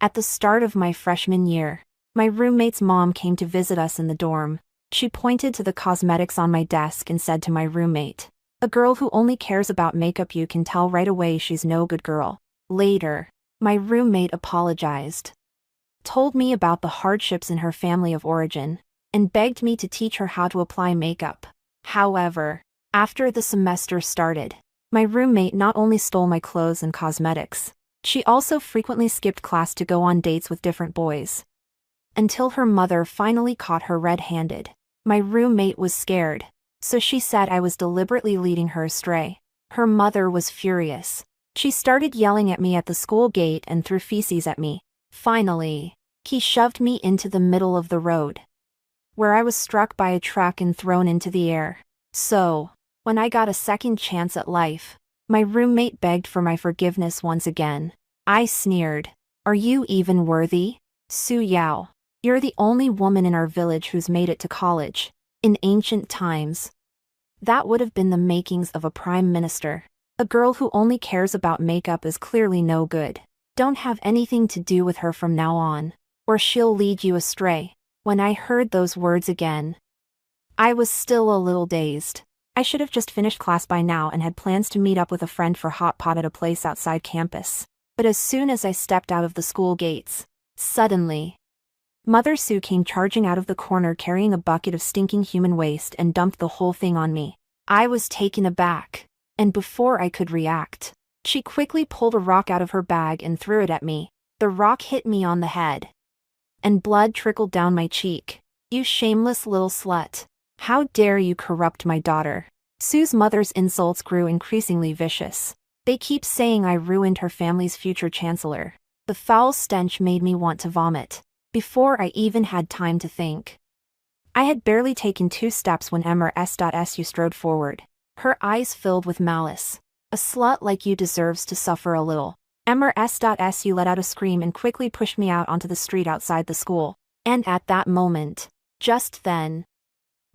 At the start of my freshman year, my roommate's mom came to visit us in the dorm. She pointed to the cosmetics on my desk and said to my roommate, "A girl who only cares about makeup, you can tell right away she's no good girl." Later, my roommate apologized, told me about the hardships in her family of origin, and begged me to teach her how to apply makeup. However, after the semester started, my roommate not only stole my clothes and cosmetics, she also frequently skipped class to go on dates with different boys. Until her mother finally caught her red-handed. My roommate was scared, so she said I was deliberately leading her astray. Her mother was furious. She started yelling at me at the school gate and threw feces at me. Finally, he shoved me into the middle of the road, where I was struck by a truck and thrown into the air. So, when I got a second chance at life, my roommate begged for my forgiveness once again. I sneered, "Are you even worthy? Su Yao, you're the only woman in our village who's made it to college." In ancient times, that would have been the makings of a prime minister. A girl who only cares about makeup is clearly no good. Don't have anything to do with her from now on, or she'll lead you astray. When I heard those words again, I was still a little dazed. I should have just finished class by now and had plans to meet up with a friend for hot pot at a place outside campus. But as soon as I stepped out of the school gates, suddenly, Mother Sue came charging out of the corner carrying a bucket of stinking human waste and dumped the whole thing on me. I was taken aback, and before I could react, she quickly pulled a rock out of her bag and threw it at me. The rock hit me on the head, and blood trickled down my cheek. "You shameless little slut. How dare you corrupt my daughter?" Sue's mother's insults grew increasingly vicious. "They keep saying I ruined her family's future chancellor." The foul stench made me want to vomit. Before I even had time to think, I had barely taken 2 steps when Mrs.Su strode forward, her eyes filled with malice. "A slut like you deserves to suffer a little." Mrs.Su let out a scream and quickly pushed me out onto the street outside the school. And at that moment, just then,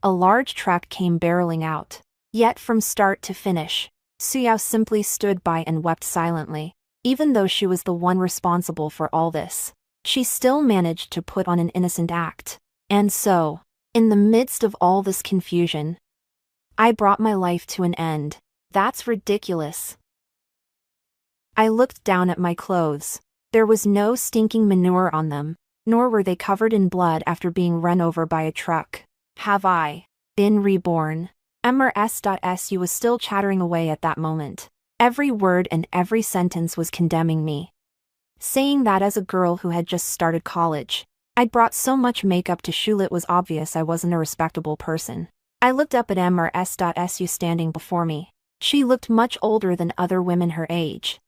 a large truck came barreling out. Yet from start to finish, Suyao simply stood by and wept silently. Even though she was the one responsible for all this, she still managed to put on an innocent act. And so, in the midst of all this confusion, I brought my life to an end. That's ridiculous. I looked down at my clothes. There was no stinking manure on them, nor were they covered in blood after being run over by a truck. Have I been reborn? Mrs.Su was still chattering away at that moment. Every word and every sentence was condemning me. Saying that as a girl who had just started college, I'd brought so much makeup to shul it was obvious I wasn't a respectable person. I looked up at Mrs.Su standing before me. She looked much older than other women her age,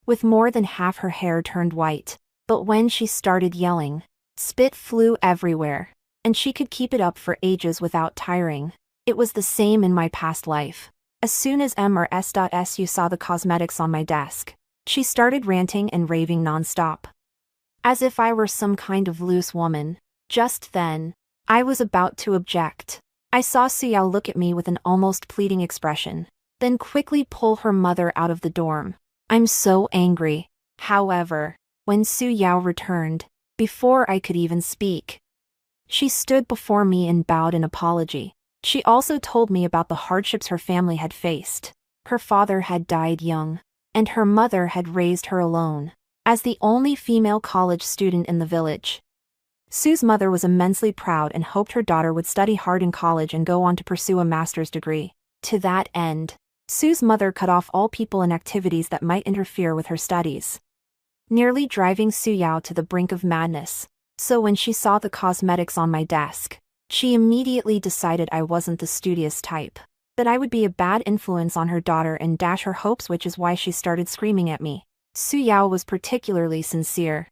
with more than half her hair turned white. But when she started yelling, spit flew everywhere, and she could keep it up for ages without tiring. It was the same in my past life. As soon as Mrs.Su saw the cosmetics on my desk, she started ranting and raving nonstop, as if I were some kind of loose woman. Just then, I was about to object. I saw Suyao look at me with an almost pleading expression, then quickly pull her mother out of the dorm. I'm so angry. However, when Suyao returned, before I could even speak, she stood before me and bowed in apology. She also told me about the hardships her family had faced. Her father had died young, and her mother had raised her alone, as the only female college student in the village. Sue's mother was immensely proud and hoped her daughter would study hard in college and go on to pursue a master's degree. To that end, Sue's mother cut off all people and activities that might interfere with her studies, nearly driving Suyao to the brink of madness. So when she saw the cosmetics on my desk, she immediately decided I wasn't the studious type, that I would be a bad influence on her daughter and dash her hopes, which is why she started screaming at me. Suyao was particularly sincere,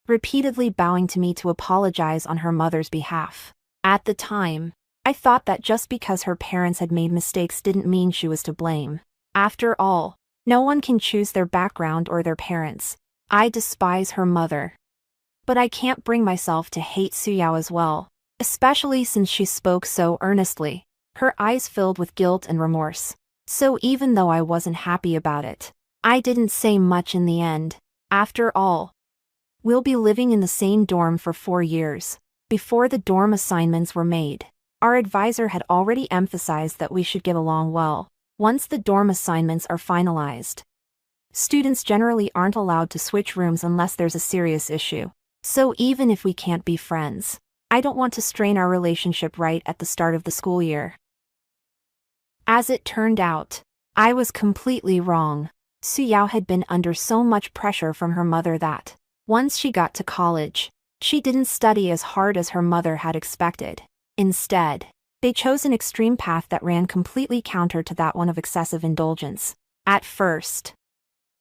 repeatedly bowing to me to apologize on her mother's behalf. At the time, I thought that just because her parents had made mistakes didn't mean she was to blame. After all, no one can choose their background or their parents. I despise her mother, but I can't bring myself to hate Suyao as well, especially since she spoke so earnestly, her eyes filled with guilt and remorse. So even though I wasn't happy about it, I didn't say much in the end. After all, We'll be living in the same dorm for 4 years. Before the dorm assignments were made, our advisor had already emphasized that we should get along well. Once the dorm assignments are finalized, students generally aren't allowed to switch rooms unless there's a serious issue. So even if we can't be friends, I don't want to strain our relationship right at the start of the school year. As it turned out, I was completely wrong. Suyao had been under so much pressure from her mother that, once she got to college, she didn't study as hard as her mother had expected. Instead, they chose an extreme path that ran completely counter to that one of excessive indulgence. At first,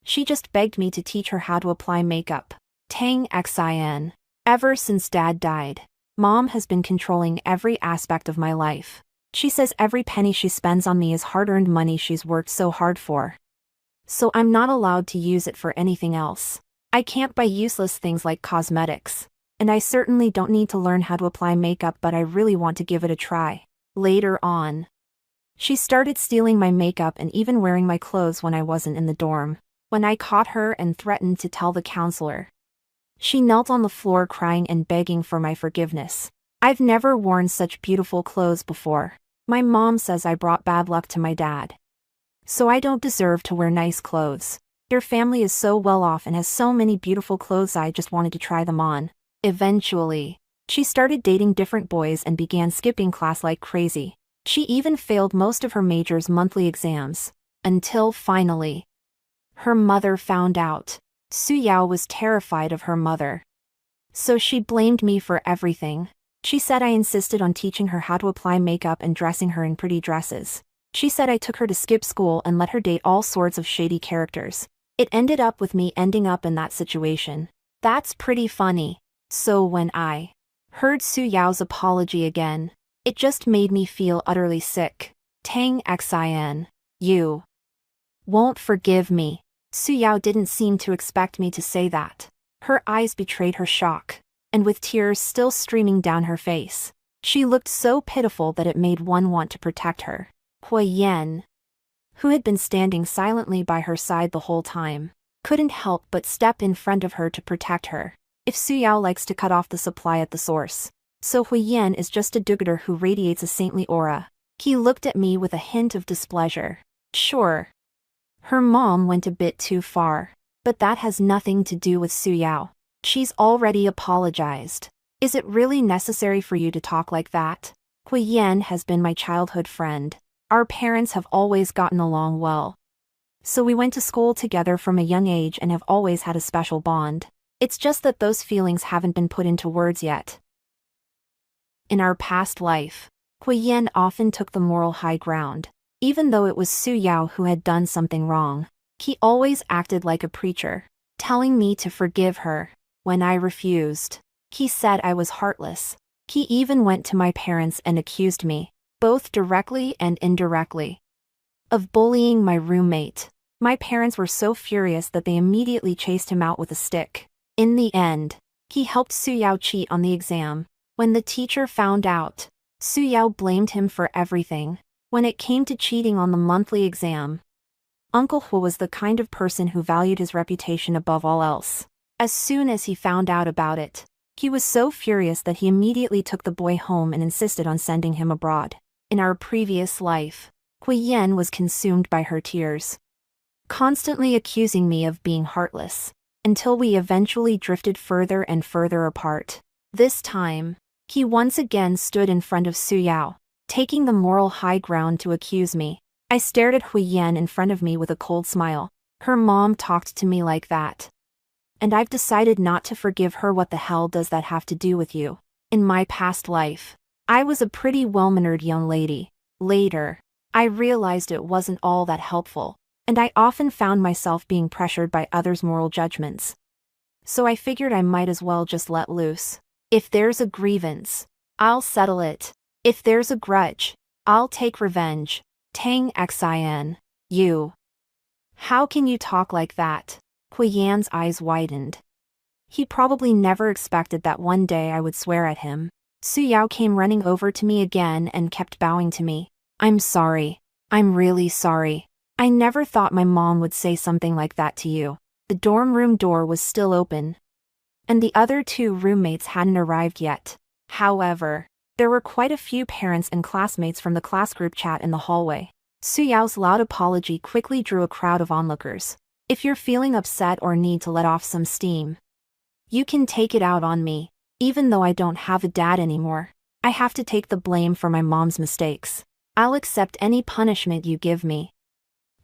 she just begged me to teach her how to apply makeup. Tang xin. Ever since Dad died, Mom has been controlling every aspect of my life. She says every penny she spends on me is hard-earned money she's worked so hard for. So I'm not allowed to use it for anything else. I can't buy useless things like cosmetics. And I certainly don't need to learn how to apply makeup, but I really want to give it a try. Later on, she started stealing my makeup and even wearing my clothes when I wasn't in the dorm. When I caught her and threatened to tell the counselor, she knelt on the floor crying and begging for my forgiveness. I've never worn such beautiful clothes before. My mom says I brought bad luck to my dad. So I don't deserve to wear nice clothes. Your family is so well off and has so many beautiful clothes, I just wanted to try them on. Eventually, she started dating different boys and began skipping class like crazy. She even failed most of her major's monthly exams. Until finally, her mother found out. Suyao was terrified of her mother. So she blamed me for everything. She said I insisted on teaching her how to apply makeup and dressing her in pretty dresses. She said I took her to skip school and let her date all sorts of shady characters. It ended up with me ending up in that situation. That's pretty funny. So when I heard Suyao's apology again, it just made me feel utterly sick. Tang xin. You won't forgive me. Suyao didn't seem to expect me to say that. Her eyes betrayed her shock, and with tears still streaming down her face, she looked so pitiful that it made one want to protect her. Hui Yan, who had been standing silently by her side the whole time, couldn't help but step in front of her to protect her. If Suyao likes to cut off the supply at the source, so Hui Yan is just a do-gooder who radiates a saintly aura. He looked at me with a hint of displeasure. Sure, her mom went a bit too far, but that has nothing to do with Suyao. She's already apologized. Is it really necessary for you to talk like that? Hui Yan has been my childhood friend. Our parents have always gotten along well. So we went to school together from a young age and have always had a special bond. It's just that those feelings haven't been put into words yet. In our past life, Hui Yan often took the moral high ground. Even though it was Suyao who had done something wrong, he always acted like a preacher, telling me to forgive her. When I refused, he said I was heartless. He even went to my parents and accused me, both directly and indirectly, of bullying my roommate. My parents were so furious that they immediately chased him out with a stick. In the end, he helped Suyao cheat on the exam. When the teacher found out, Suyao blamed him for everything. When it came to cheating on the monthly exam, Uncle Hu was the kind of person who valued his reputation above all else. As soon as he found out about it, he was so furious that he immediately took the boy home and insisted on sending him abroad. In our previous life, Hui Yan was consumed by her tears, constantly accusing me of being heartless, until we eventually drifted further and further apart. This time, he once again stood in front of Suyao, taking the moral high ground to accuse me. I stared at Hui Yan in front of me with a cold smile. Her mom talked to me like that. And I've decided not to forgive her. What the hell does that have to do with you? In my past life, I was a pretty well-mannered young lady. Later, I realized it wasn't all that helpful, and I often found myself being pressured by others' moral judgments. So I figured I might as well just let loose. If there's a grievance, I'll settle it. If there's a grudge, I'll take revenge. Tang xin. You. How can you talk like that? Hui Yan's eyes widened. He probably never expected that one day I would swear at him. Suyao came running over to me again and kept bowing to me. I'm sorry. I'm really sorry. I never thought my mom would say something like that to you. The dorm room door was still open. and the other two roommates hadn't arrived yet. However, there were quite a few parents and classmates from the class group chat in the hallway. Suyao's loud apology quickly drew a crowd of onlookers. If you're feeling upset or need to let off some steam, you can take it out on me. Even though I don't have a dad anymore, I have to take the blame for my mom's mistakes. I'll accept any punishment you give me.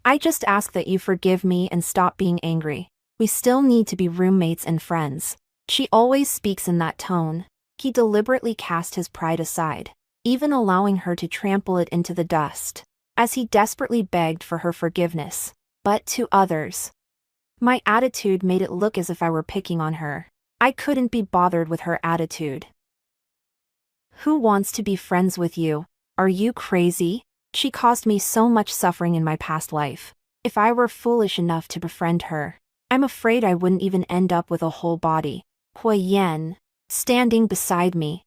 I just ask that you forgive me and stop being angry. We still need to be roommates and friends. She always speaks in that tone. He deliberately cast his pride aside, even allowing her to trample it into the dust, as he desperately begged for her forgiveness. But to others, my attitude made it look as if I were picking on her. I couldn't be bothered with her attitude. Who wants to be friends with you? Are you crazy? She caused me so much suffering in my past life. If I were foolish enough to befriend her, I'm afraid I wouldn't even end up with a whole body. Hui Yan, standing beside me,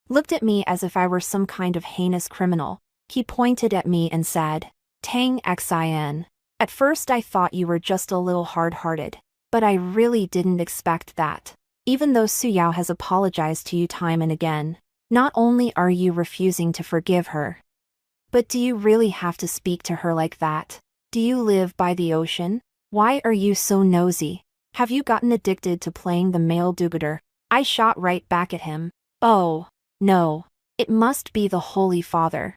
looked at me as if I were some kind of heinous criminal. He pointed at me and said, "Tang Xin. At first I thought you were just a little hard-hearted, but I really didn't expect that. Even though Suyao has apologized to you time and again, not only are you refusing to forgive her, but do you really have to speak to her like that? Do you live by the ocean? Why are you so nosy? Have you gotten addicted to playing the male do-gooder?" I shot right back at him. Oh, no. It must be the Holy Father.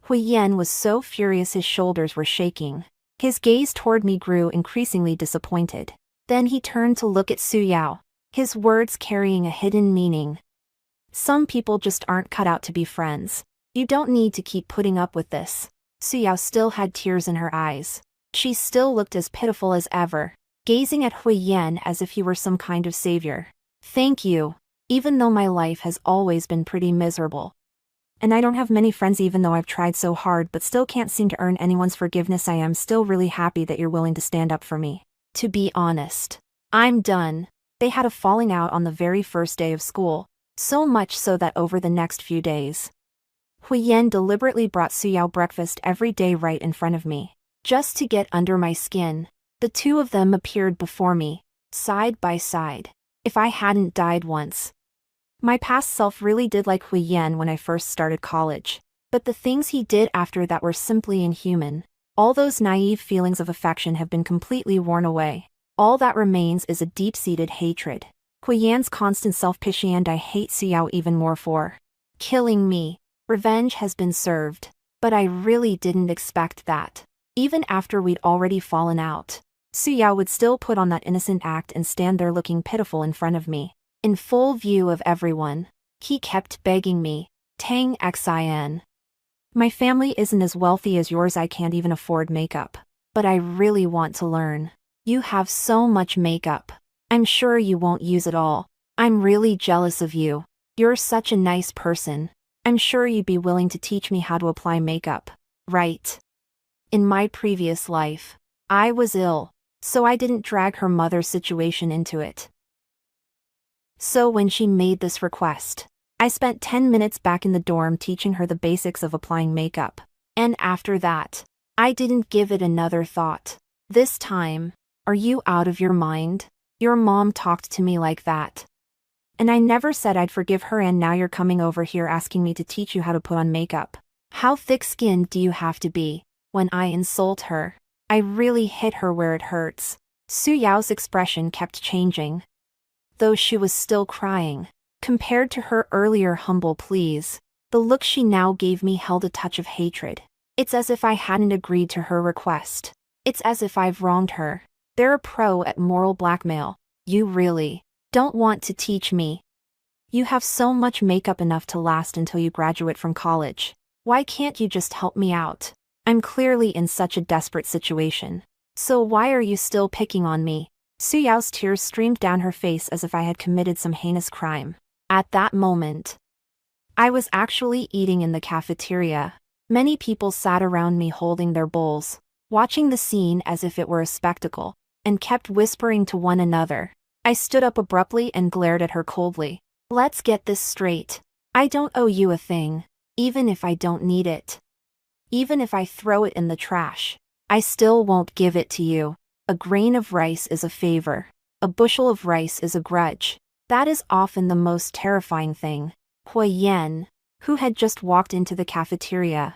Hui Yan was so furious his shoulders were shaking. His gaze toward me grew increasingly disappointed. Then he turned to look at Suyao, his words carrying a hidden meaning. Some people just aren't cut out to be friends. You don't need to keep putting up with this. Suyao still had tears in her eyes. She still looked as pitiful as ever, gazing at Hui Yan as if he were some kind of savior. Thank you, even though my life has always been pretty miserable. And I don't have many friends even though I've tried so hard but still can't seem to earn anyone's forgiveness. I am still really happy that you're willing to stand up for me. To be honest, I'm done. They had a falling out on the very first day of school, so much so that over the next few days, Hui Yan deliberately brought Suyao breakfast every day right in front of me, just to get under my skin. The two of them appeared before me, side by side. If I hadn't died once. My past self really did like Hui Yan when I first started college, but the things he did after that were simply inhuman. All those naive feelings of affection have been completely worn away. All that remains is a deep-seated hatred. Hui Yan's constant self-pity, and I hate Suyao even more for killing me. Revenge has been served, but I really didn't expect that. Even after we'd already fallen out, Suyao would still put on that innocent act and stand there looking pitiful in front of me, in full view of everyone. He kept begging me, "Tang Xin. My family isn't as wealthy as yours. I can't even afford makeup. But I really want to learn. You have so much makeup. I'm sure you won't use it all. I'm really jealous of you. You're such a nice person. I'm sure you'd be willing to teach me how to apply makeup, right? In my previous life, I was ill, so I didn't drag her mother's situation into it. So when she made this request, I spent 10 minutes back in the dorm teaching her the basics of applying makeup. And after that, I didn't give it another thought. This time, are you out of your mind? Your mom talked to me like that. And I never said I'd forgive her, and now you're coming over here asking me to teach you how to put on makeup. How thick-skinned do you have to be? When I insult her, I really hit her where it hurts. Suyao's expression kept changing, though she was still crying. Compared to her earlier humble pleas, the look she now gave me held a touch of hatred. It's as if I hadn't agreed to her request. It's as if I've wronged her. They're a pro at moral blackmail. You really don't want to teach me. You have so much makeup, enough to last until you graduate from college. Why can't you just help me out? I'm clearly in such a desperate situation. So why are you still picking on me? Suyao's tears streamed down her face as if I had committed some heinous crime. At that moment, I was actually eating in the cafeteria. Many people sat around me holding their bowls, watching the scene as if it were a spectacle, and kept whispering to one another. I stood up abruptly and glared at her coldly. Let's get this straight. I don't owe you a thing, even if I don't need it. Even if I throw it in the trash, I still won't give it to you. A grain of rice is a favor. A bushel of rice is a grudge. That is often the most terrifying thing. Hui Yan, who had just walked into the cafeteria,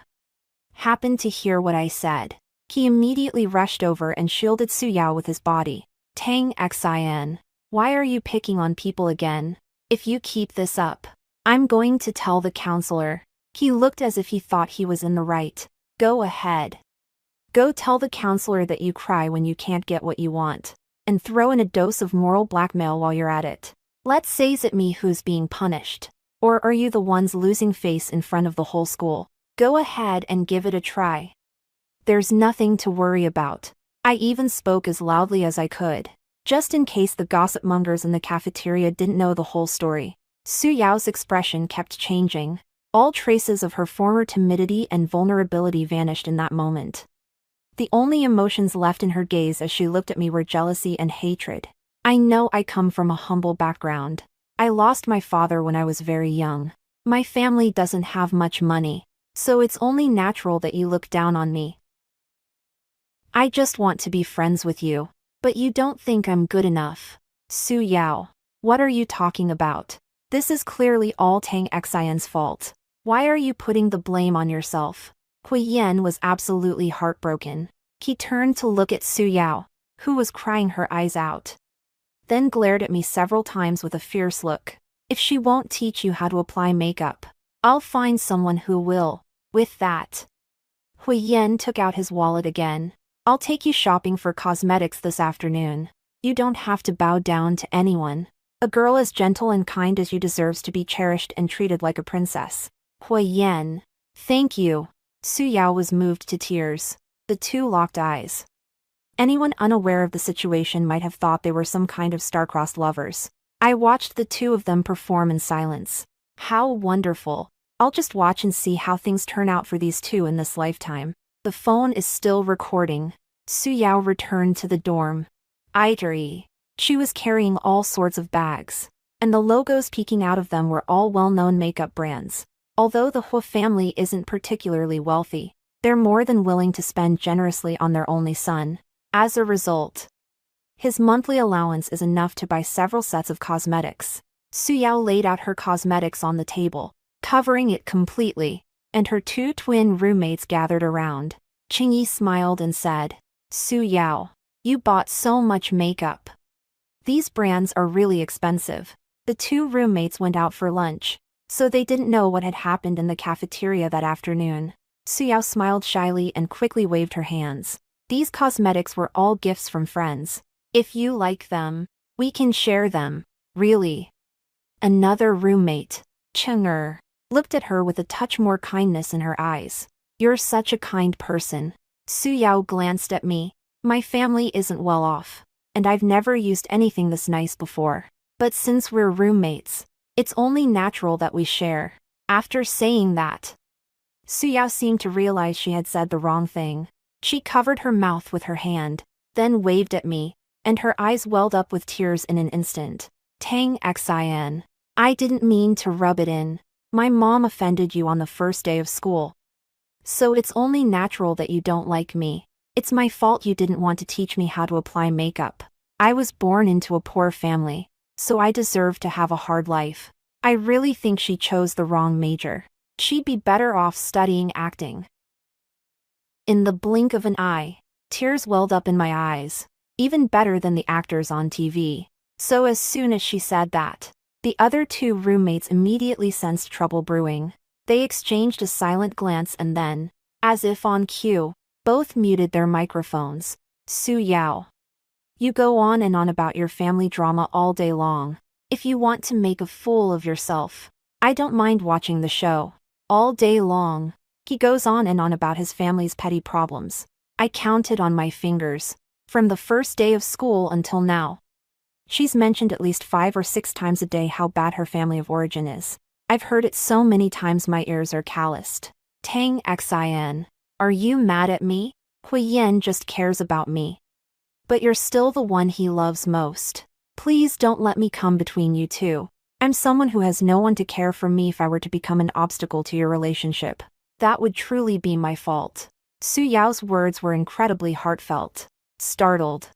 happened to hear what I said. He immediately rushed over and shielded Su Yao with his body. Tang Xin. Why are you picking on people again? If you keep this up, I'm going to tell the counselor. He looked as if he thought he was in the right. Go ahead. Go tell the counselor that you cry when you can't get what you want. And throw in a dose of moral blackmail while you're at it. Let's say it's me who's being punished. Or are you the ones losing face in front of the whole school? Go ahead and give it a try. There's nothing to worry about. I even spoke as loudly as I could, just in case the gossip mongers in the cafeteria didn't know the whole story. Su Yao's expression kept changing. All traces of her former timidity and vulnerability vanished in that moment. The only emotions left in her gaze as she looked at me were jealousy and hatred. I know I come from a humble background. I lost my father when I was very young. My family doesn't have much money, so it's only natural that you look down on me. I just want to be friends with you. But you don't think I'm good enough. Su Yao. What are you talking about? This is clearly all Tang Xian's fault. Why are you putting the blame on yourself? Hui Yan was absolutely heartbroken. He turned to look at Su Yao, who was crying her eyes out. Then glared at me several times with a fierce look. If she won't teach you how to apply makeup, I'll find someone who will. With that, Hui Yan took out his wallet again. I'll take you shopping for cosmetics this afternoon. You don't have to bow down to anyone. A girl as gentle and kind as you deserves to be cherished and treated like a princess. Hui Yan. Thank you. Su Yao was moved to tears. The two locked eyes. Anyone unaware of the situation might have thought they were some kind of star-crossed lovers. I watched the two of them perform in silence. How wonderful. I'll just watch and see how things turn out for these two in this lifetime. The phone is still recording. Su Yao returned to the dorm. Itery. She was carrying all sorts of bags, and the logos peeking out of them were all well-known makeup brands. Although the Hu family isn't particularly wealthy, they're more than willing to spend generously on their only son. As a result, his monthly allowance is enough to buy several sets of cosmetics. Su Yao laid out her cosmetics on the table, covering it completely, and her two twin roommates gathered around. Qingyi smiled and said, Su Yao, you bought so much makeup. These brands are really expensive. The two roommates went out for lunch, so they didn't know what had happened in the cafeteria that afternoon. Su Yao smiled shyly and quickly waved her hands. These cosmetics were all gifts from friends. If you like them, we can share them. Really? Another roommate, Cheng'er, looked at her with a touch more kindness in her eyes. You're such a kind person. Su Yao glanced at me. My family isn't well off, and I've never used anything this nice before. But since we're roommates, it's only natural that we share. After saying that, Su Yao seemed to realize she had said the wrong thing. She covered her mouth with her hand, then waved at me, and her eyes welled up with tears in an instant. Tang Xin. I didn't mean to rub it in. My mom offended you on the first day of school. So it's only natural that you don't like me. It's my fault you didn't want to teach me how to apply makeup. I was born into a poor family, so I deserve to have a hard life. I really think she chose the wrong major. She'd be better off studying acting. In the blink of an eye, tears welled up in my eyes, even better than the actors on TV. So as soon as she said that, the other two roommates immediately sensed trouble brewing. They exchanged a silent glance and then, as if on cue, both muted their microphones. Su Yao. You go on and on about your family drama all day long. If you want to make a fool of yourself, I don't mind watching the show. All day long, he goes on and on about his family's petty problems. I counted on my fingers, from the first day of school until now. She's mentioned at least 5 or 6 times a day how bad her family of origin is. I've heard it so many times my ears are calloused. Tang Xin. Are you mad at me? Hui Yan just cares about me. But you're still the one he loves most. Please don't let me come between you two. I'm someone who has no one to care for me if I were to become an obstacle to your relationship. That would truly be my fault. Su Yao's words were incredibly heartfelt. Startled,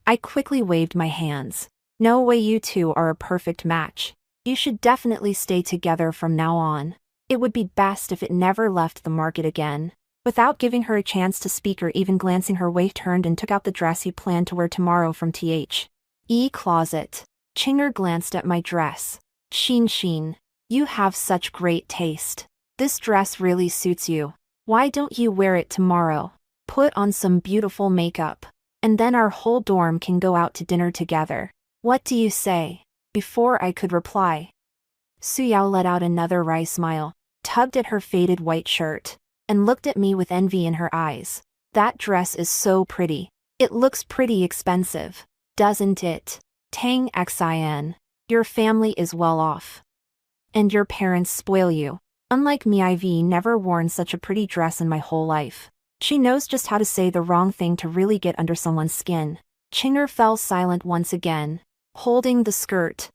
I quickly waved my hands. No way, you two are a perfect match. You should definitely stay together from now on. It would be best if it never left the market again. Without giving her a chance to speak or even glancing her way, turned and took out the dress he planned to wear tomorrow from the closet. Chinger glanced at my dress. Sheen, you have such great taste. This dress really suits you. Why don't you wear it tomorrow? Put on some beautiful makeup. And then our whole dorm can go out to dinner together. What do you say? Before I could reply, Suyao let out another wry smile, tugged at her faded white shirt, and looked at me with envy in her eyes. That dress is so pretty. It looks pretty expensive, doesn't it? Tang Xin. Your family is well off. And your parents spoil you. Unlike me, I've never worn such a pretty dress in my whole life. She knows just how to say the wrong thing to really get under someone's skin. Chinger fell silent once again, holding the skirt.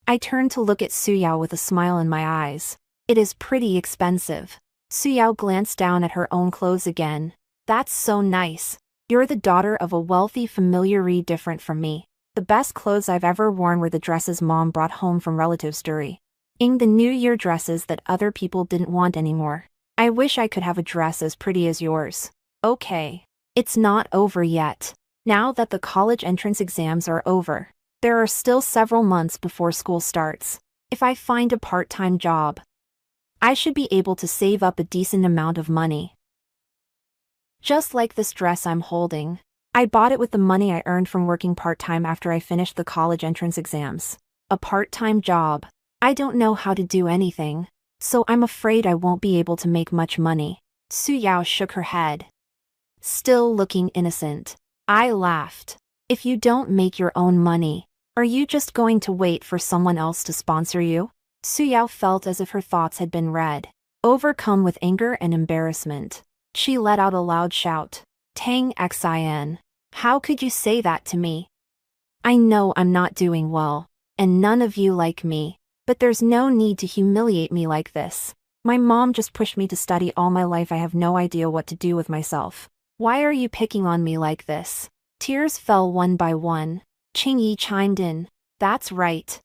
I turned to look at Suyao with a smile in my eyes. It is pretty expensive. Suyao glanced down at her own clothes again. That's so nice. You're the daughter of a wealthy familiar, different from me. The best clothes I've ever worn were the dresses Mom brought home from relatives during the New Year, dresses that other people didn't want anymore. I wish I could have a dress as pretty as yours. Okay. It's not over yet. Now that the college entrance exams are over, there are still several months before school starts. If I find a part-time job, I should be able to save up a decent amount of money. Just like this dress I'm holding. I bought it with the money I earned from working part-time after I finished the college entrance exams. A part-time job. I don't know how to do anything, so I'm afraid I won't be able to make much money. Suyao shook her head, still looking innocent. I laughed. If you don't make your own money, are you just going to wait for someone else to sponsor you? Suyao felt as if her thoughts had been read. Overcome with anger and embarrassment, she let out a loud shout. Tang Xin. How could you say that to me? I know I'm not doing well, and none of you like me. But there's no need to humiliate me like this. My mom just pushed me to study all my life. I have no idea what to do with myself. Why are you picking on me like this? Tears fell one by one. Qingyi chimed in. That's right.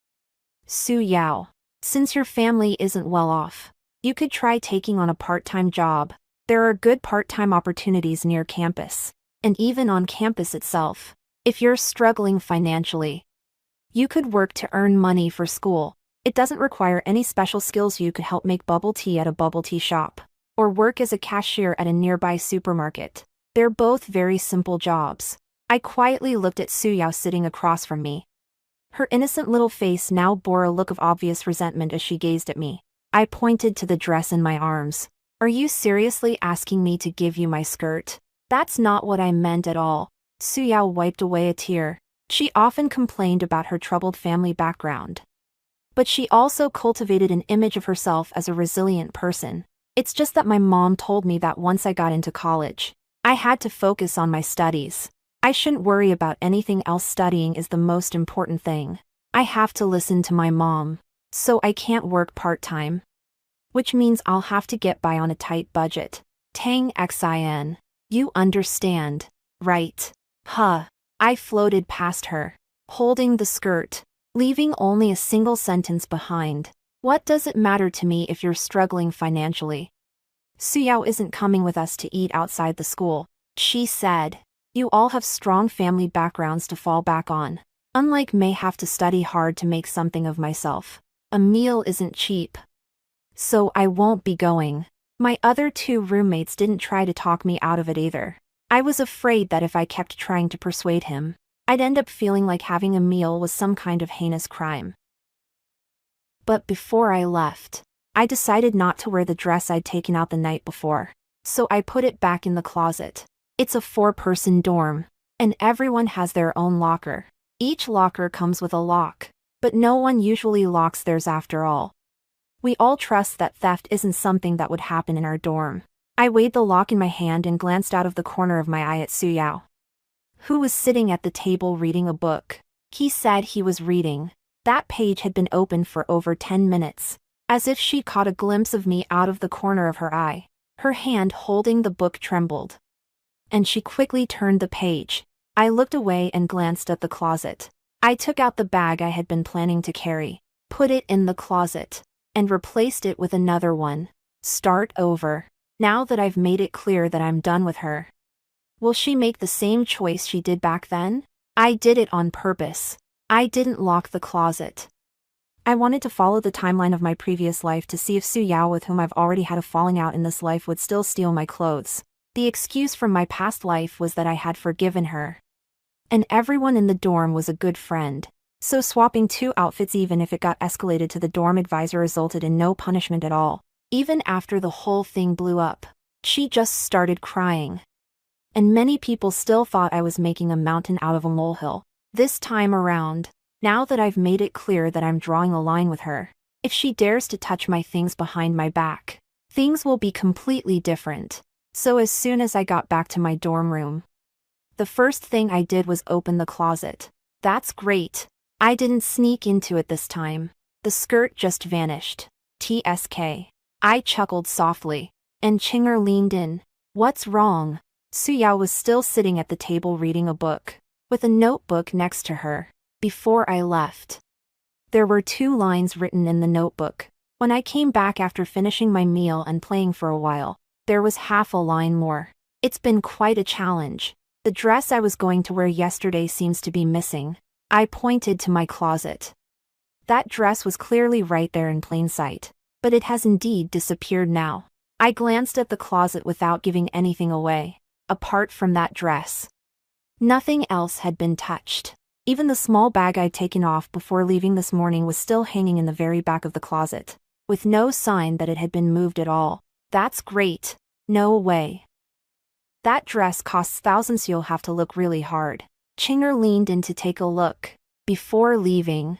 Suyao. Since your family isn't well off, you could try taking on a part-time job. There are good part-time opportunities near campus, and even on campus itself. If you're struggling financially, you could work to earn money for school. It doesn't require any special skills. You could help make bubble tea at a bubble tea shop, or work as a cashier at a nearby supermarket. They're both very simple jobs. I quietly looked at Suyao sitting across from me. Her innocent little face now bore a look of obvious resentment as she gazed at me. I pointed to the dress in my arms. Are you seriously asking me to give you my skirt? That's not what I meant at all. Suyao wiped away a tear. She often complained about her troubled family background, but she also cultivated an image of herself as a resilient person. It's just that my mom told me that once I got into college, I had to focus on my studies. I shouldn't worry about anything else. Studying is the most important thing. I have to listen to my mom, so I can't work part-time, which means I'll have to get by on a tight budget. Tang Xin. You understand, right? Huh. I floated past her, holding the skirt, leaving only a single sentence behind. What does it matter to me if you're struggling financially? Suyao isn't coming with us to eat outside the school, she said. You all have strong family backgrounds to fall back on. Unlike me, have to study hard to make something of myself. A meal isn't cheap. So I won't be going. My other two roommates didn't try to talk me out of it either. I was afraid that if I kept trying to persuade him, I'd end up feeling like having a meal was some kind of heinous crime. But before I left, I decided not to wear the dress I'd taken out the night before, so I put it back in the closet. It's a 4-person dorm, and everyone has their own locker. Each locker comes with a lock, but no one usually locks theirs after all. We all trust that theft isn't something that would happen in our dorm. I weighed the lock in my hand and glanced out of the corner of my eye at Suyao, who was sitting at the table reading a book. He said he was reading. That page had been open for over 10 minutes, as if she caught a glimpse of me out of the corner of her eye. Her hand holding the book trembled, and she quickly turned the page. I looked away and glanced at the closet. I took out the bag I had been planning to carry, put it in the closet, and replaced it with another one. Start over. Now that I've made it clear that I'm done with her. Will she make the same choice she did back then? I did it on purpose. I didn't lock the closet. I wanted to follow the timeline of my previous life to see if Su Yao, with whom I've already had a falling out in this life, would still steal my clothes. The excuse from my past life was that I had forgiven her. And everyone in the dorm was a good friend. So swapping 2 outfits, even if it got escalated to the dorm advisor, resulted in no punishment at all. Even after the whole thing blew up, she just started crying. And many people still thought I was making a mountain out of a molehill. This time around, now that I've made it clear that I'm drawing a line with her, if she dares to touch my things behind my back, things will be completely different. So as soon as I got back to my dorm room, the first thing I did was open the closet. That's great. I didn't sneak into it this time. The skirt just vanished. TSK. I chuckled softly, and Chinger leaned in. What's wrong? Su Yao was still sitting at the table reading a book, with a notebook next to her. Before I left, there were 2 lines written in the notebook. When I came back after finishing my meal and playing for a while, there was half a line more. It's been quite a challenge. The dress I was going to wear yesterday seems to be missing. I pointed to my closet. That dress was clearly right there in plain sight, but it has indeed disappeared now. I glanced at the closet without giving anything away. Apart from that dress, nothing else had been touched. Even the small bag I'd taken off before leaving this morning was still hanging in the very back of the closet, with no sign that it had been moved at all. That's great. No way. That dress costs thousands. You'll have to look really hard. Chinger leaned in to take a look. Before leaving,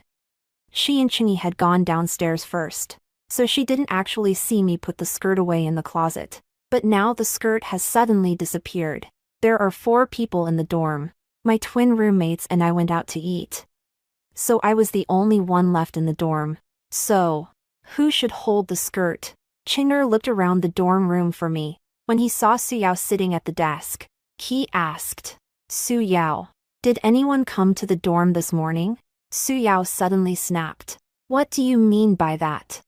she and Chingy had gone downstairs first, so she didn't actually see me put the skirt away in the closet. But now the skirt has suddenly disappeared. There are 4 people in the dorm. My twin roommates and I went out to eat. So I was the only one left in the dorm. So, who should hold the skirt? Chinger looked around the dorm room for me. When he saw Su Yao sitting at the desk, he asked, Su Yao, did anyone come to the dorm this morning? Su Yao suddenly snapped. What do you mean by that?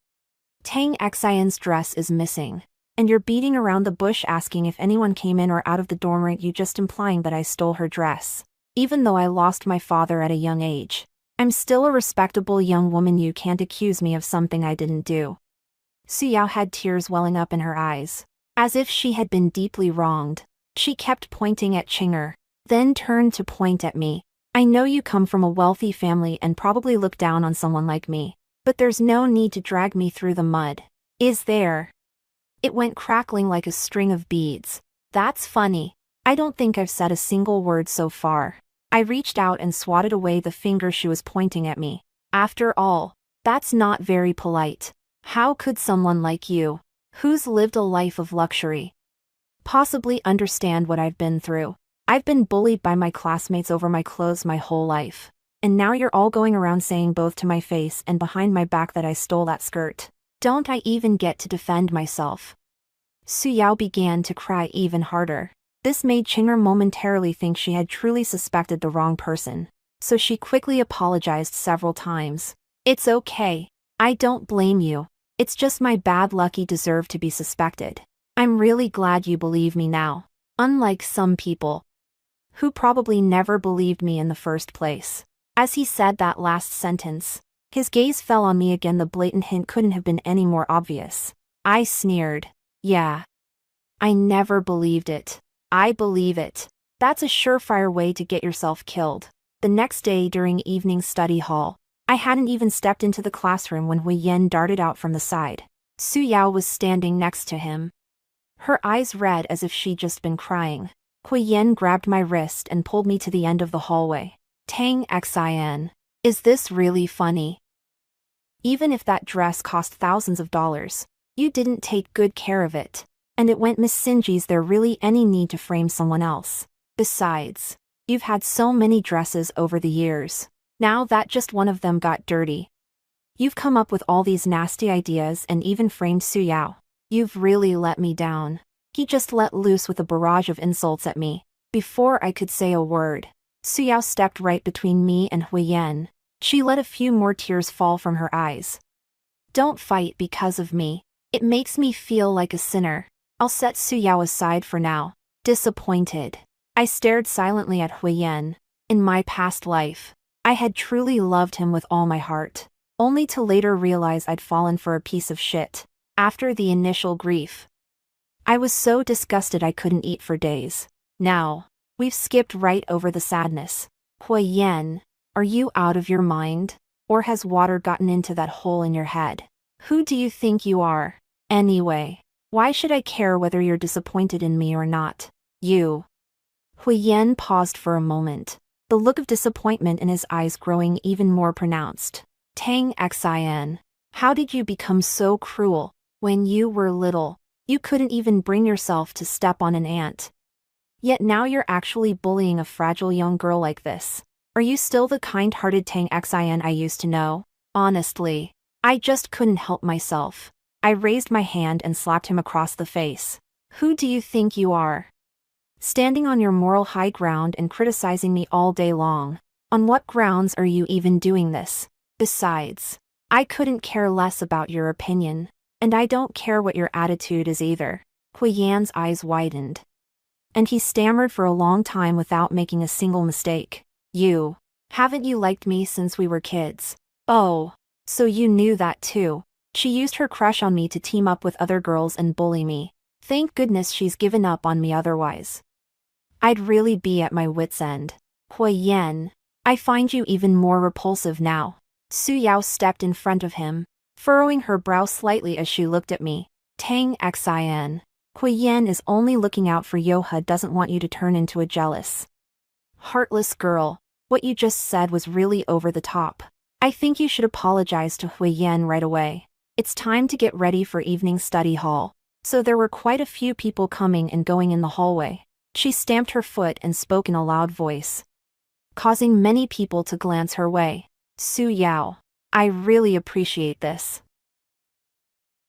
Tang Xian's dress is missing. And you're beating around the bush asking if anyone came in or out of the dorm. Aren't you just implying that I stole her dress? Even though I lost my father at a young age, I'm still a respectable young woman. You can't accuse me of something I didn't do. Su Yao had tears welling up in her eyes, as if she had been deeply wronged. She kept pointing at Chinger, then turned to point at me. I know you come from a wealthy family and probably look down on someone like me, but there's no need to drag me through the mud. Is there? It went crackling like a string of beads. That's funny. I don't think I've said a single word so far. I reached out and swatted away the finger she was pointing at me. After all, that's not very polite. How could someone like you, who's lived a life of luxury, possibly understand what I've been through? I've been bullied by my classmates over my clothes my whole life. And now you're all going around saying both to my face and behind my back that I stole that skirt. Don't I even get to defend myself? Su Yao began to cry even harder. This made Chinger momentarily think she had truly suspected the wrong person, so she quickly apologized several times. It's okay. I don't blame you. It's just my bad luck. He deserved to be suspected. I'm really glad you believe me now. Unlike some people, who probably never believed me in the first place. As he said that last sentence, his gaze fell on me again. The blatant hint couldn't have been any more obvious. I sneered. Yeah. I never believed it. I believe it. That's a surefire way to get yourself killed. The next day during evening study hall, I hadn't even stepped into the classroom when Hui Yen darted out from the side. Su Yao was standing next to him, her eyes red as if she'd just been crying. Hui Yen grabbed my wrist and pulled me to the end of the hallway. Tang Xin, is this really funny? Even if that dress cost thousands of dollars, you didn't take good care of it. And it went Miss Sinji's. There really any need to frame someone else? Besides, you've had so many dresses over the years. Now that just one of them got dirty, you've come up with all these nasty ideas and even framed Su Yao. You've really let me down. He just let loose with a barrage of insults at me. Before I could say a word, Suyao stepped right between me and Huiyan. She let a few more tears fall from her eyes. Don't fight because of me. It makes me feel like a sinner. I'll set Suyao aside for now. Disappointed. I stared silently at Huiyan. In my past life, I had truly loved him with all my heart, only to later realize I'd fallen for a piece of shit. After the initial grief, I was so disgusted I couldn't eat for days. Now, we've skipped right over the sadness. Huiyan, are you out of your mind? Or has water gotten into that hole in your head? Who do you think you are? Anyway, why should I care whether you're disappointed in me or not? You. Huiyan paused for a moment, the look of disappointment in his eyes growing even more pronounced. Tang Xin, how did you become so cruel? When you were little, you couldn't even bring yourself to step on an ant. Yet now you're actually bullying a fragile young girl like this. Are you still the kind-hearted Tang Xin I used to know? Honestly, I just couldn't help myself. I raised my hand and slapped him across the face. Who do you think you are? Standing on your moral high ground and criticizing me all day long. On what grounds are you even doing this? Besides, I couldn't care less about your opinion. And I don't care what your attitude is either. Huiyan's eyes widened. And he stammered for a long time without making a single mistake. Haven't you liked me since we were kids? Oh, so you knew that too. She used her crush on me to team up with other girls and bully me. Thank goodness she's given up on me otherwise. I'd really be at my wit's end. Huiyan, I find you even more repulsive now. Suyao stepped in front of him, furrowing her brow slightly as she looked at me. Tang Xin, Huiyan is only looking out for Yoha, doesn't want you to turn into a jealous, heartless girl. What you just said was really over the top. I think you should apologize to Huiyan right away. It's time to get ready for evening study hall. So there were quite a few people coming and going in the hallway. She stamped her foot and spoke in a loud voice, causing many people to glance her way. Suyao, I really appreciate this.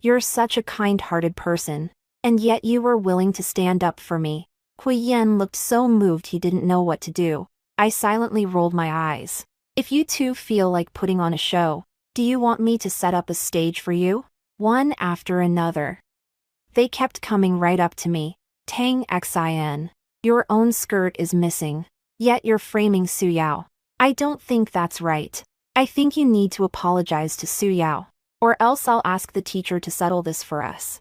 You're such a kind-hearted person, and yet you were willing to stand up for me. Huiyan looked so moved he didn't know what to do. I silently rolled my eyes. If you two feel like putting on a show, do you want me to set up a stage for you? One after another. They kept coming right up to me. Tang Xin, your own skirt is missing. Yet you're framing Suyao. I don't think that's right. I think you need to apologize to Suyao, or else I'll ask the teacher to settle this for us.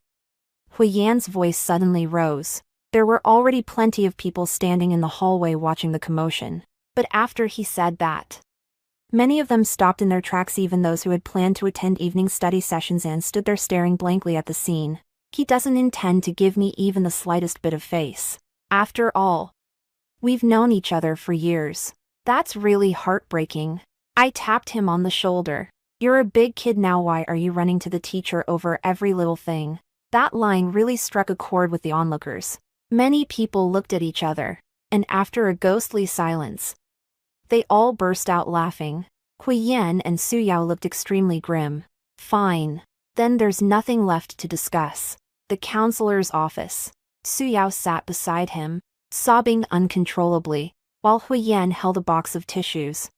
Huiyan's voice suddenly rose. There were already plenty of people standing in the hallway watching the commotion. But after he said that, many of them stopped in their tracks, even those who had planned to attend evening study sessions, and stood there staring blankly at the scene. He doesn't intend to give me even the slightest bit of face. After all, we've known each other for years. That's really heartbreaking. I tapped him on the shoulder. You're a big kid now, why are you running to the teacher over every little thing? That line really struck a chord with the onlookers. Many people looked at each other, and after a ghostly silence, they all burst out laughing. Huiyan and Suyao looked extremely grim. Fine. Then there's nothing left to discuss. The counselor's office. Suyao sat beside him, sobbing uncontrollably, while Huiyan held a box of tissues.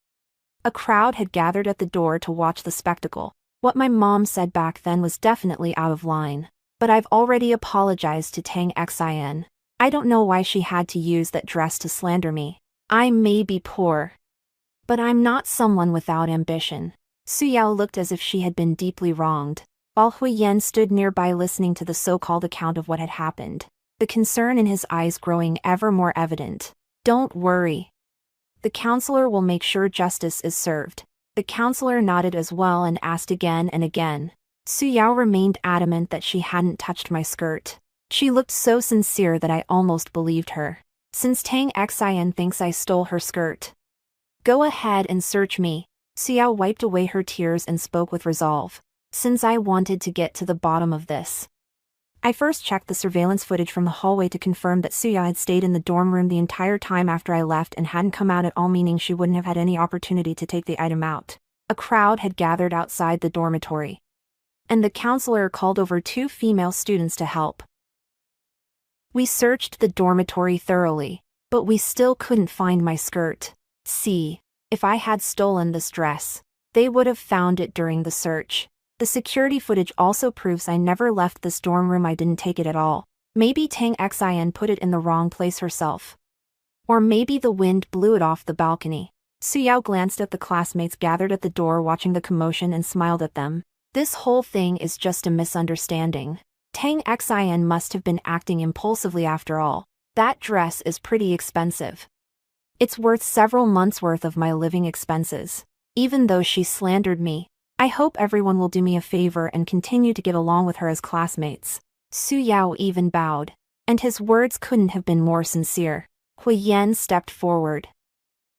A crowd had gathered at the door to watch the spectacle. What my mom said back then was definitely out of line. But I've already apologized to Tang Xin. I don't know why she had to use that dress to slander me. I may be poor, but I'm not someone without ambition. Suyao looked as if she had been deeply wronged, while Huiyan stood nearby listening to the so-called account of what had happened, the concern in his eyes growing ever more evident. Don't worry. The counselor will make sure justice is served. The counselor nodded as well and asked again and again. Suyao remained adamant that she hadn't touched my skirt. She looked so sincere that I almost believed her. Since Tang Xin thinks I stole her skirt, go ahead and search me. Suyao wiped away her tears and spoke with resolve. Since I wanted to get to the bottom of this, I first checked the surveillance footage from the hallway to confirm that Suyao had stayed in the dorm room the entire time after I left and hadn't come out at all, meaning she wouldn't have had any opportunity to take the item out. A crowd had gathered outside the dormitory, and the counselor called over 2 female students to help. We searched the dormitory thoroughly, but we still couldn't find my skirt. See, if I had stolen this dress, they would have found it during the search. The security footage also proves I never left this dorm room. I didn't take it at all. Maybe Tang Xin put it in the wrong place herself. Or maybe the wind blew it off the balcony. Suyao glanced at the classmates gathered at the door watching the commotion and smiled at them. This whole thing is just a misunderstanding. Tang Xin must have been acting impulsively after all. That dress is pretty expensive. It's worth several months' worth of my living expenses. Even though she slandered me, I hope everyone will do me a favor and continue to get along with her as classmates. Suyao even bowed, and his words couldn't have been more sincere. Huiyan stepped forward.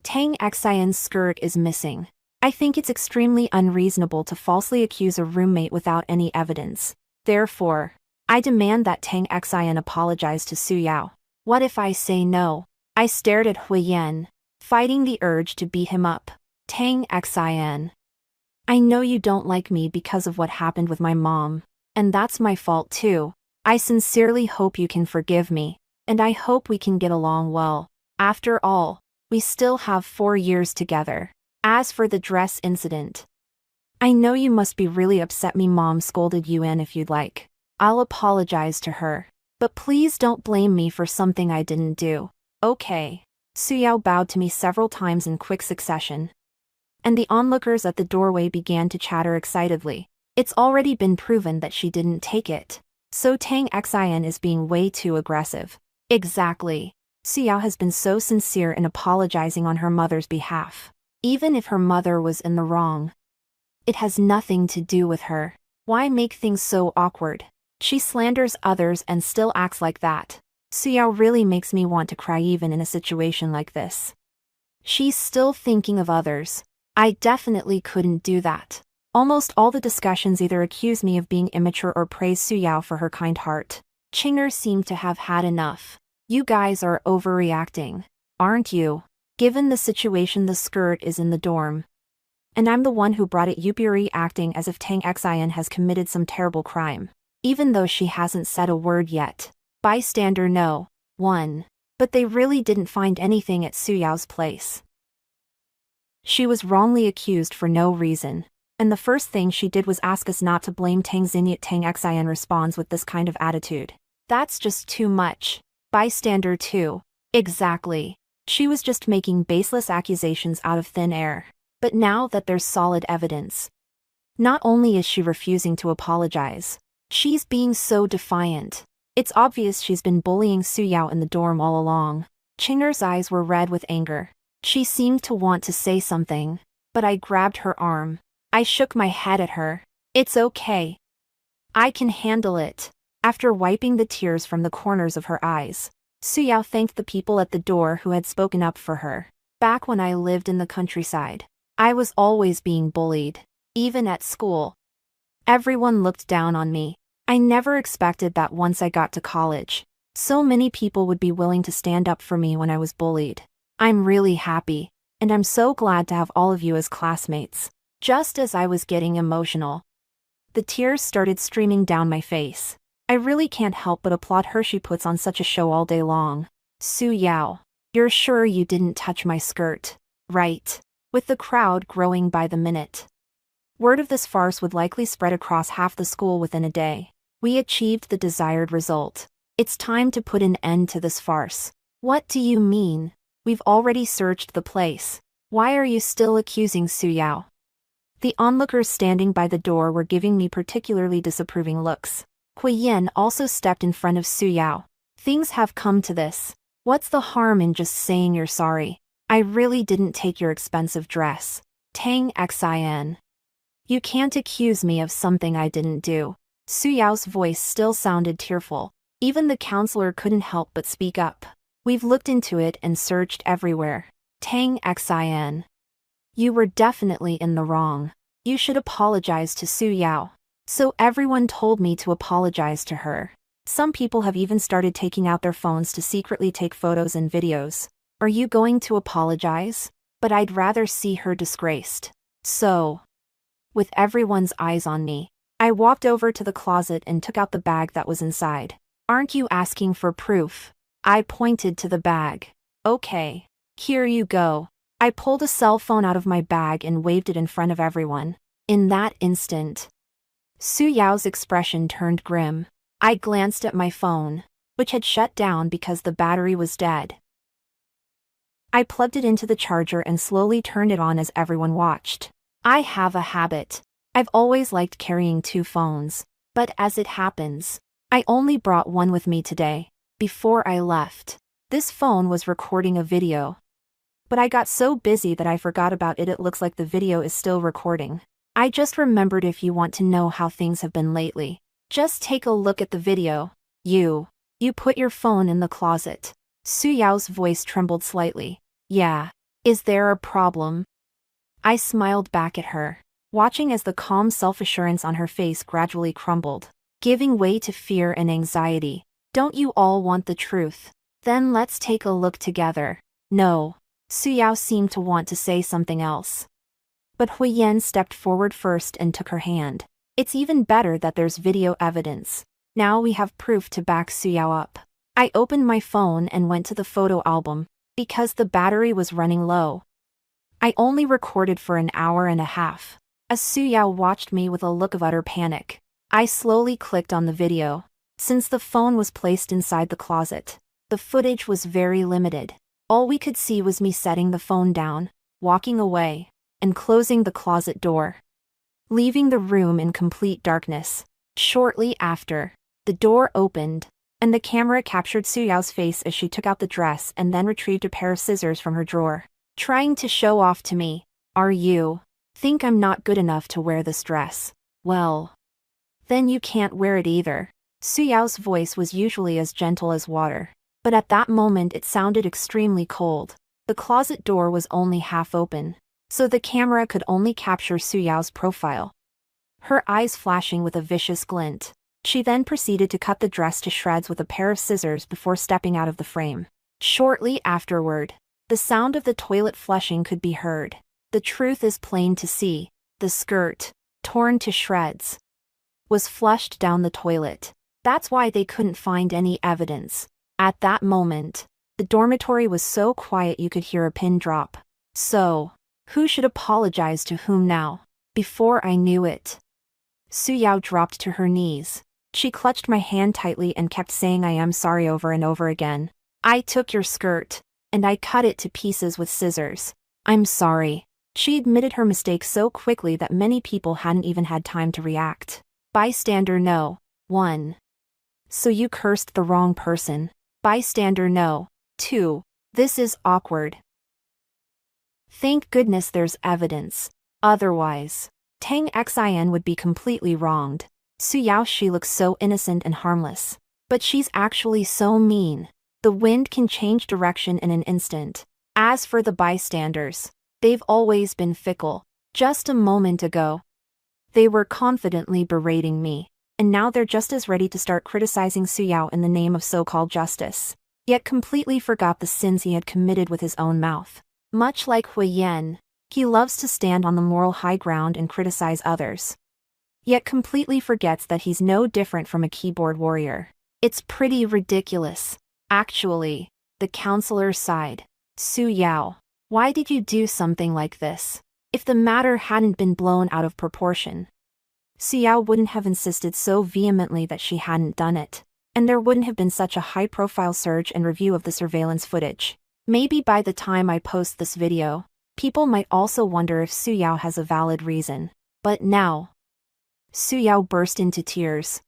Tang Xin's skirt is missing. I think it's extremely unreasonable to falsely accuse a roommate without any evidence. Therefore, I demand that Tang Xin apologize to Suyao. What if I say no? I stared at Huiyan, fighting the urge to beat him up. Tang Xin. I know you don't like me because of what happened with my mom, and that's my fault too. I sincerely hope you can forgive me, and I hope we can get along well. After all, we still have 4 years together. As for the dress incident, I know you must be really upset me mom scolded you in. If you'd like, I'll apologize to her. But please don't blame me for something I didn't do. Okay. Suyao bowed to me several times in quick succession. And the onlookers at the doorway began to chatter excitedly. It's already been proven that she didn't take it. So Tang Xin is being way too aggressive. Exactly. Suyao has been so sincere in apologizing on her mother's behalf. Even if her mother was in the wrong, it has nothing to do with her. Why make things so awkward? She slanders others and still acts like that. Suyao really makes me want to cry even in a situation like this. She's still thinking of others. I definitely couldn't do that. Almost all the discussions either accuse me of being immature or praise Suyao for her kind heart. Chinger seemed to have had enough. You guys are overreacting, aren't you? Given the situation, the skirt is in the dorm. And I'm the one who brought it. Yupiri acting as if Tang Xin has committed some terrible crime. Even though she hasn't said a word yet. Bystander no. 1. But they really didn't find anything at Suyao's place. She was wrongly accused for no reason. And the first thing she did was ask us not to blame Tang Xin, yet Tang Xin responds with this kind of attitude. That's just too much. Bystander 2. Exactly. She was just making baseless accusations out of thin air. But now that there's solid evidence, not only is she refusing to apologize, she's being so defiant. It's obvious she's been bullying Suyao in the dorm all along. Chinger's eyes were red with anger. She seemed to want to say something, but I grabbed her arm. I shook my head at her. It's okay. I can handle it. After wiping the tears from the corners of her eyes, Suyao thanked the people at the door who had spoken up for her. Back when I lived in the countryside, I was always being bullied, even at school. Everyone looked down on me. I never expected that once I got to college, so many people would be willing to stand up for me when I was bullied. I'm really happy, and I'm so glad to have all of you as classmates. Just as I was getting emotional, the tears started streaming down my face. I really can't help but applaud her. She puts on such a show all day long. Suyao, you're sure you didn't touch my skirt, right? With the crowd growing by the minute, word of this farce would likely spread across half the school within a day. We achieved the desired result. It's time to put an end to this farce. What do you mean? We've already searched the place. Why are you still accusing Suyao? The onlookers standing by the door were giving me particularly disapproving looks. Huiyan also stepped in front of Suyao. Things have come to this. What's the harm in just saying you're sorry? I really didn't take your expensive dress. Tang Xin. You can't accuse me of something I didn't do. Suyao's voice still sounded tearful. Even the counselor couldn't help but speak up. We've looked into it and searched everywhere. Tang Xin. You were definitely in the wrong. You should apologize to Suyao. So everyone told me to apologize to her. Some people have even started taking out their phones to secretly take photos and videos. Are you going to apologize? But I'd rather see her disgraced. So, with everyone's eyes on me, I walked over to the closet and took out the bag that was inside. Aren't you asking for proof? I pointed to the bag. Okay. Here you go. I pulled a cell phone out of my bag and waved it in front of everyone. In that instant, Su Yao's expression turned grim. I glanced at my phone, which had shut down because the battery was dead. I plugged it into the charger and slowly turned it on as everyone watched. I have a habit. I've always liked carrying two phones, but as it happens, I only brought one with me today. Before I left, this phone was recording a video. But I got so busy that I forgot about it. It looks like the video is still recording. I just remembered. If you want to know how things have been lately, just take a look at the video. You put your phone in the closet. Su Yao's voice trembled slightly. Yeah. Is there a problem? I smiled back at her, watching as the calm self-assurance on her face gradually crumbled, giving way to fear and anxiety. Don't you all want the truth? Then let's take a look together. No. Su Yao seemed to want to say something else. But Huiyan stepped forward first and took her hand. It's even better that there's video evidence. Now we have proof to back Su Yao up. I opened my phone and went to the photo album, because the battery was running low. I only recorded for an hour and a half. As Su Yao watched me with a look of utter panic, I slowly clicked on the video. Since the phone was placed inside the closet, the footage was very limited. All we could see was me setting the phone down, walking away, and closing the closet door, leaving the room in complete darkness. Shortly after, the door opened, and the camera captured Su Yao's face as she took out the dress and then retrieved a pair of scissors from her drawer, trying to show off to me. Are you think I'm not good enough to wear this dress? Well, then you can't wear it either. Su Yao's voice was usually as gentle as water, but at that moment it sounded extremely cold. The closet door was only half open, so the camera could only capture Su Yao's profile, her eyes flashing with a vicious glint. She then proceeded to cut the dress to shreds with a pair of scissors before stepping out of the frame. Shortly afterward, the sound of the toilet flushing could be heard. The truth is plain to see. The skirt, torn to shreds, was flushed down the toilet. That's why they couldn't find any evidence. At that moment, the dormitory was so quiet you could hear a pin drop. So, who should apologize to whom now? Before I knew it, Su Yao dropped to her knees. She clutched my hand tightly and kept saying I am sorry over and over again. I took your skirt, and I cut it to pieces with scissors. I'm sorry. She admitted her mistake so quickly that many people hadn't even had time to react. Bystander no. 1. So you cursed the wrong person. Bystander no. 2. This is awkward. Thank goodness there's evidence. Otherwise, Tang Xin would be completely wronged. Su Yao, she looks so innocent and harmless, but she's actually so mean. The wind can change direction in an instant. As for the bystanders, they've always been fickle. Just a moment ago, they were confidently berating me, and now they're just as ready to start criticizing Su Yao in the name of so-called justice, yet completely forgot the sins he had committed with his own mouth. Much like Huiyan, he loves to stand on the moral high ground and criticize others, yet completely forgets that he's no different from a keyboard warrior. It's pretty ridiculous. Actually, the counselor sighed. Su Yao, why did you do something like this? If the matter hadn't been blown out of proportion, Su Yao wouldn't have insisted so vehemently that she hadn't done it, and there wouldn't have been such a high-profile surge and review of the surveillance footage. Maybe by the time I post this video, people might also wonder if Su Yao has a valid reason. But now, Su Yao burst into tears.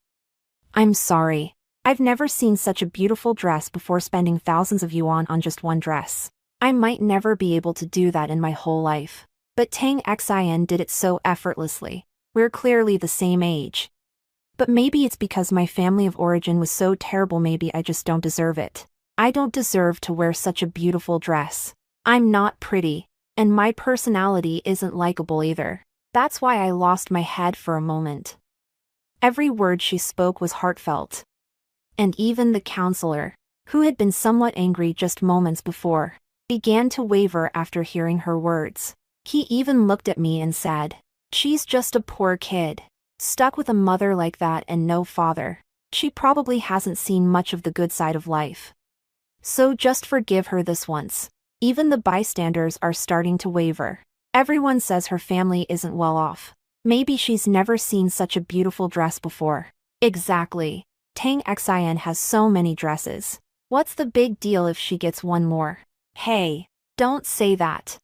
I'm sorry. I've never seen such a beautiful dress before. Spending thousands of yuan on just one dress. I might never be able to do that in my whole life. But Tang Xin did it so effortlessly. We're clearly the same age. But maybe it's because my family of origin was so terrible. Maybe I just don't deserve it. I don't deserve to wear such a beautiful dress. I'm not pretty, and my personality isn't likable either. That's why I lost my head for a moment. Every word she spoke was heartfelt. And even the counselor, who had been somewhat angry just moments before, began to waver after hearing her words. He even looked at me and said, "She's just a poor kid, stuck with a mother like that and no father. She probably hasn't seen much of the good side of life. So just forgive her this once." Even the bystanders are starting to waver. Everyone says her family isn't well off. Maybe she's never seen such a beautiful dress before. Exactly. Tang Xin has so many dresses. What's the big deal if she gets one more? Hey, don't say that.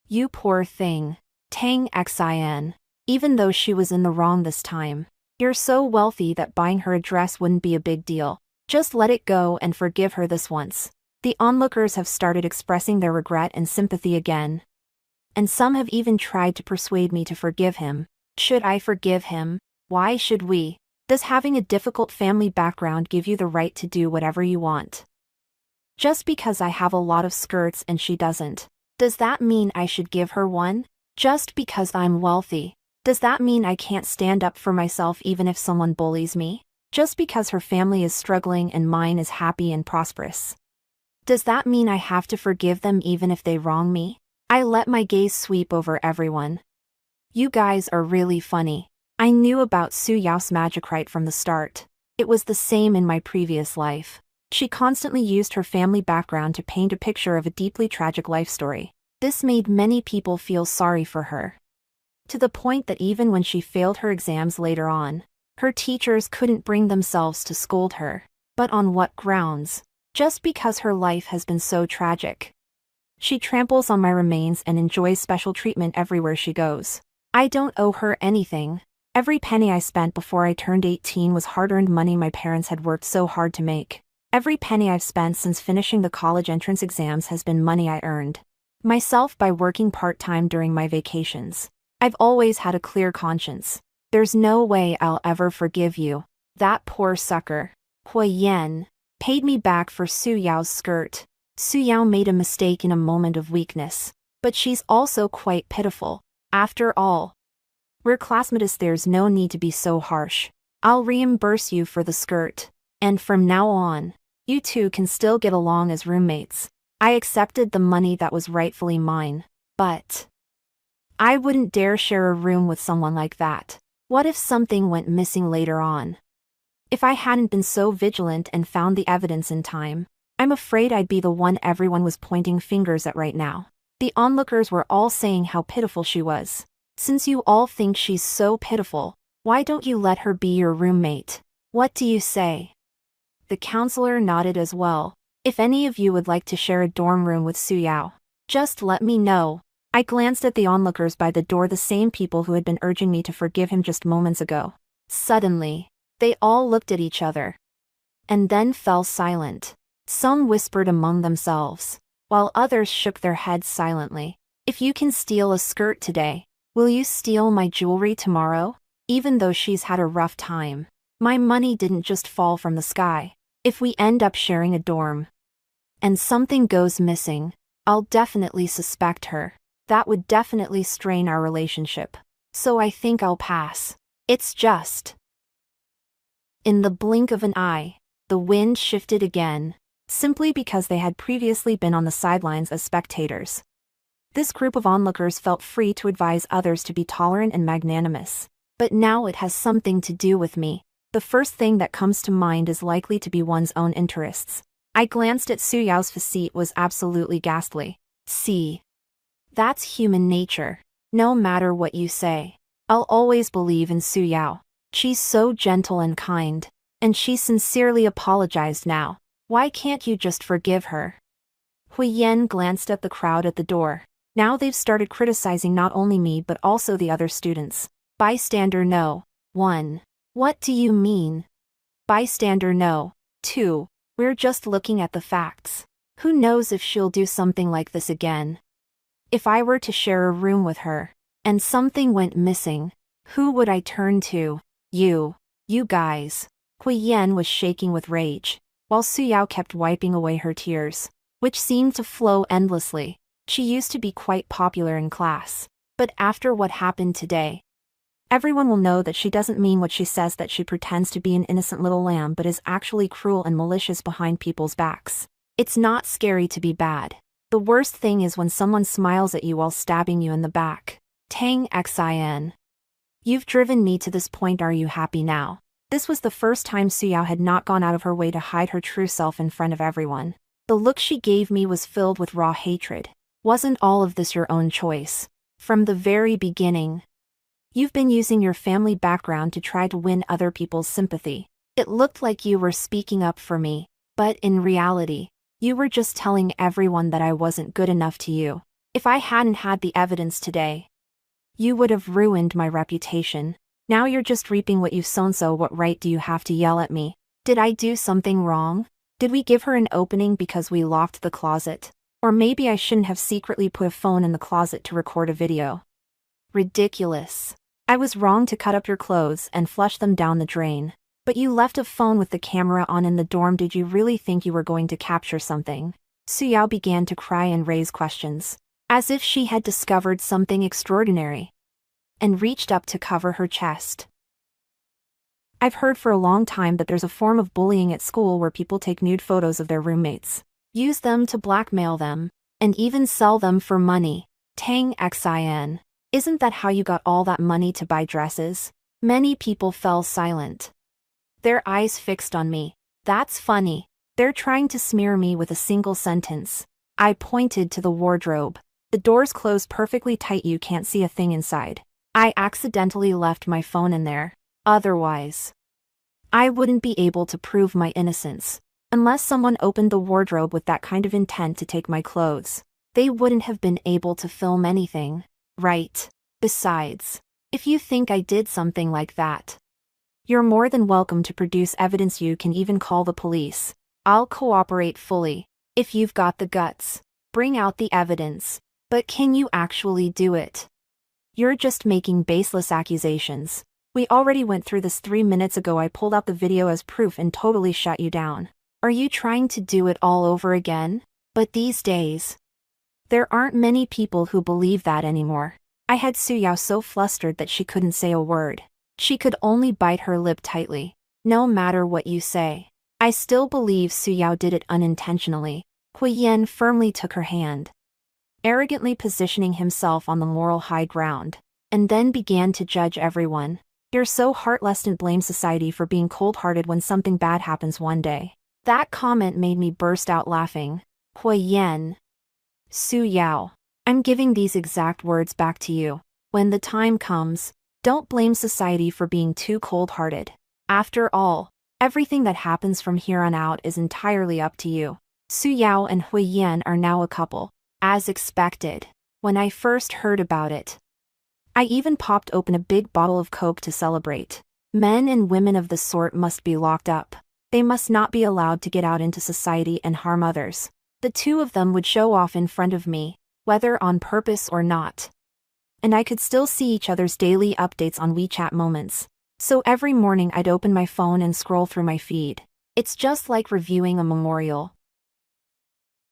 You poor thing. Tang Xin. Even though she was in the wrong this time. You're so wealthy that buying her a dress wouldn't be a big deal. Just let it go and forgive her this once. The onlookers have started expressing their regret and sympathy again. And some have even tried to persuade me to forgive him. Should I forgive him? Why should we? Does having a difficult family background give you the right to do whatever you want? Just because I have a lot of skirts and she doesn't. Does that mean I should give her one? Just because I'm wealthy. Does that mean I can't stand up for myself even if someone bullies me? Just because her family is struggling and mine is happy and prosperous. Does that mean I have to forgive them even if they wrong me? I let my gaze sweep over everyone. You guys are really funny. I knew about Su Yao's magic right from the start. It was the same in my previous life. She constantly used her family background to paint a picture of a deeply tragic life story. This made many people feel sorry for her. To the point that even when she failed her exams later on, her teachers couldn't bring themselves to scold her. But on what grounds? Just because her life has been so tragic. She tramples on my remains and enjoys special treatment everywhere she goes. I don't owe her anything. Every penny I spent before I turned 18 was hard-earned money my parents had worked so hard to make. Every penny I've spent since finishing the college entrance exams has been money I earned myself by working part-time during my vacations. I've always had a clear conscience. There's no way I'll ever forgive you. That poor sucker. Hui Yan paid me back for Su Yao's skirt. Su Yao made a mistake in a moment of weakness. But she's also quite pitiful. After all, we're classmates, there's no need to be so harsh. I'll reimburse you for the skirt. And from now on, you two can still get along as roommates. I accepted the money that was rightfully mine. But I wouldn't dare share a room with someone like that. What if something went missing later on? If I hadn't been so vigilant and found the evidence in time, I'm afraid I'd be the one everyone was pointing fingers at right now. The onlookers were all saying how pitiful she was. Since you all think she's so pitiful, why don't you let her be your roommate? What do you say? The counselor nodded as well. If any of you would like to share a dorm room with Su Yao, just let me know. I glanced at the onlookers by the door, the same people who had been urging me to forgive him just moments ago. Suddenly, they all looked at each other. And then fell silent. Some whispered among themselves, while others shook their heads silently. If you can steal a skirt today, will you steal my jewelry tomorrow? Even though she's had a rough time, my money didn't just fall from the sky. If we end up sharing a dorm, and something goes missing, I'll definitely suspect her. That would definitely strain our relationship. So I think I'll pass. It's just. In the blink of an eye, the wind shifted again, simply because they had previously been on the sidelines as spectators. This group of onlookers felt free to advise others to be tolerant and magnanimous. But now it has something to do with me. The first thing that comes to mind is likely to be one's own interests. I glanced at Su Yao's physique was absolutely ghastly. See. That's human nature. No matter what you say, I'll always believe in Su Yao. She's so gentle and kind. And she sincerely apologized now. Why can't you just forgive her? Hui Yan glanced at the crowd at the door. Now they've started criticizing not only me but also the other students. Bystander no. 1. What do you mean? Bystander no. 2. We're just looking at the facts. Who knows if she'll do something like this again? If I were to share a room with her, and something went missing, who would I turn to? You guys. Hui Yan was shaking with rage, while Su Yao kept wiping away her tears, which seemed to flow endlessly. She used to be quite popular in class, but after what happened today, everyone will know that she doesn't mean what she says, that she pretends to be an innocent little lamb but is actually cruel and malicious behind people's backs. It's not scary to be bad. The worst thing is when someone smiles at you while stabbing you in the back. Tang Xin. You've driven me to this point, are you happy now? This was the first time Su Yao had not gone out of her way to hide her true self in front of everyone. The look she gave me was filled with raw hatred. Wasn't all of this your own choice? From the very beginning. You've been using your family background to try to win other people's sympathy. It looked like you were speaking up for me, but in reality, you were just telling everyone that I wasn't good enough to you. If I hadn't had the evidence today, you would have ruined my reputation. Now you're just reaping what you've sown, so what right do you have to yell at me? Did I do something wrong? Did we give her an opening because we locked the closet? Or maybe I shouldn't have secretly put a phone in the closet to record a video. Ridiculous. I was wrong to cut up your clothes and flush them down the drain. But you left a phone with the camera on in the dorm. Did you really think you were going to capture something? Suyao began to cry and raise questions, as if she had discovered something extraordinary, and reached up to cover her chest. I've heard for a long time that there's a form of bullying at school where people take nude photos of their roommates, use them to blackmail them, and even sell them for money. Tang xin. Isn't that how you got all that money to buy dresses? Many people fell silent, their eyes fixed on me. That's funny. They're trying to smear me with a single sentence. I pointed to the wardrobe. The door's closed perfectly tight, you can't see a thing inside. I accidentally left my phone in there. Otherwise, I wouldn't be able to prove my innocence. Unless someone opened the wardrobe with that kind of intent to take my clothes, they wouldn't have been able to film anything, right? Besides, if you think I did something like that, you're more than welcome to produce evidence. You can even call the police. I'll cooperate fully. If you've got the guts, bring out the evidence. But can you actually do it? You're just making baseless accusations. We already went through this 3 minutes ago. I pulled out the video as proof and totally shut you down. Are you trying to do it all over again? But these days, there aren't many people who believe that anymore. I had Suyao so flustered that she couldn't say a word. She could only bite her lip tightly. No matter what you say, I still believe Suyao did it unintentionally. Hui Yan firmly took her hand, arrogantly positioning himself on the moral high ground, and then began to judge everyone. You're so heartless and blame society for being cold-hearted when something bad happens one day. That comment made me burst out laughing. Hui Yan. Suyao. I'm giving these exact words back to you. When the time comes, don't blame society for being too cold-hearted. After all, everything that happens from here on out is entirely up to you. Suyao and Hui Yan are now a couple, as expected. When I first heard about it, I even popped open a big bottle of Coke to celebrate. Men and women of the sort must be locked up. They must not be allowed to get out into society and harm others. The two of them would show off in front of me, whether on purpose or not. And I could still see each other's daily updates on WeChat moments. So every morning I'd open my phone and scroll through my feed. It's just like reviewing a memorial.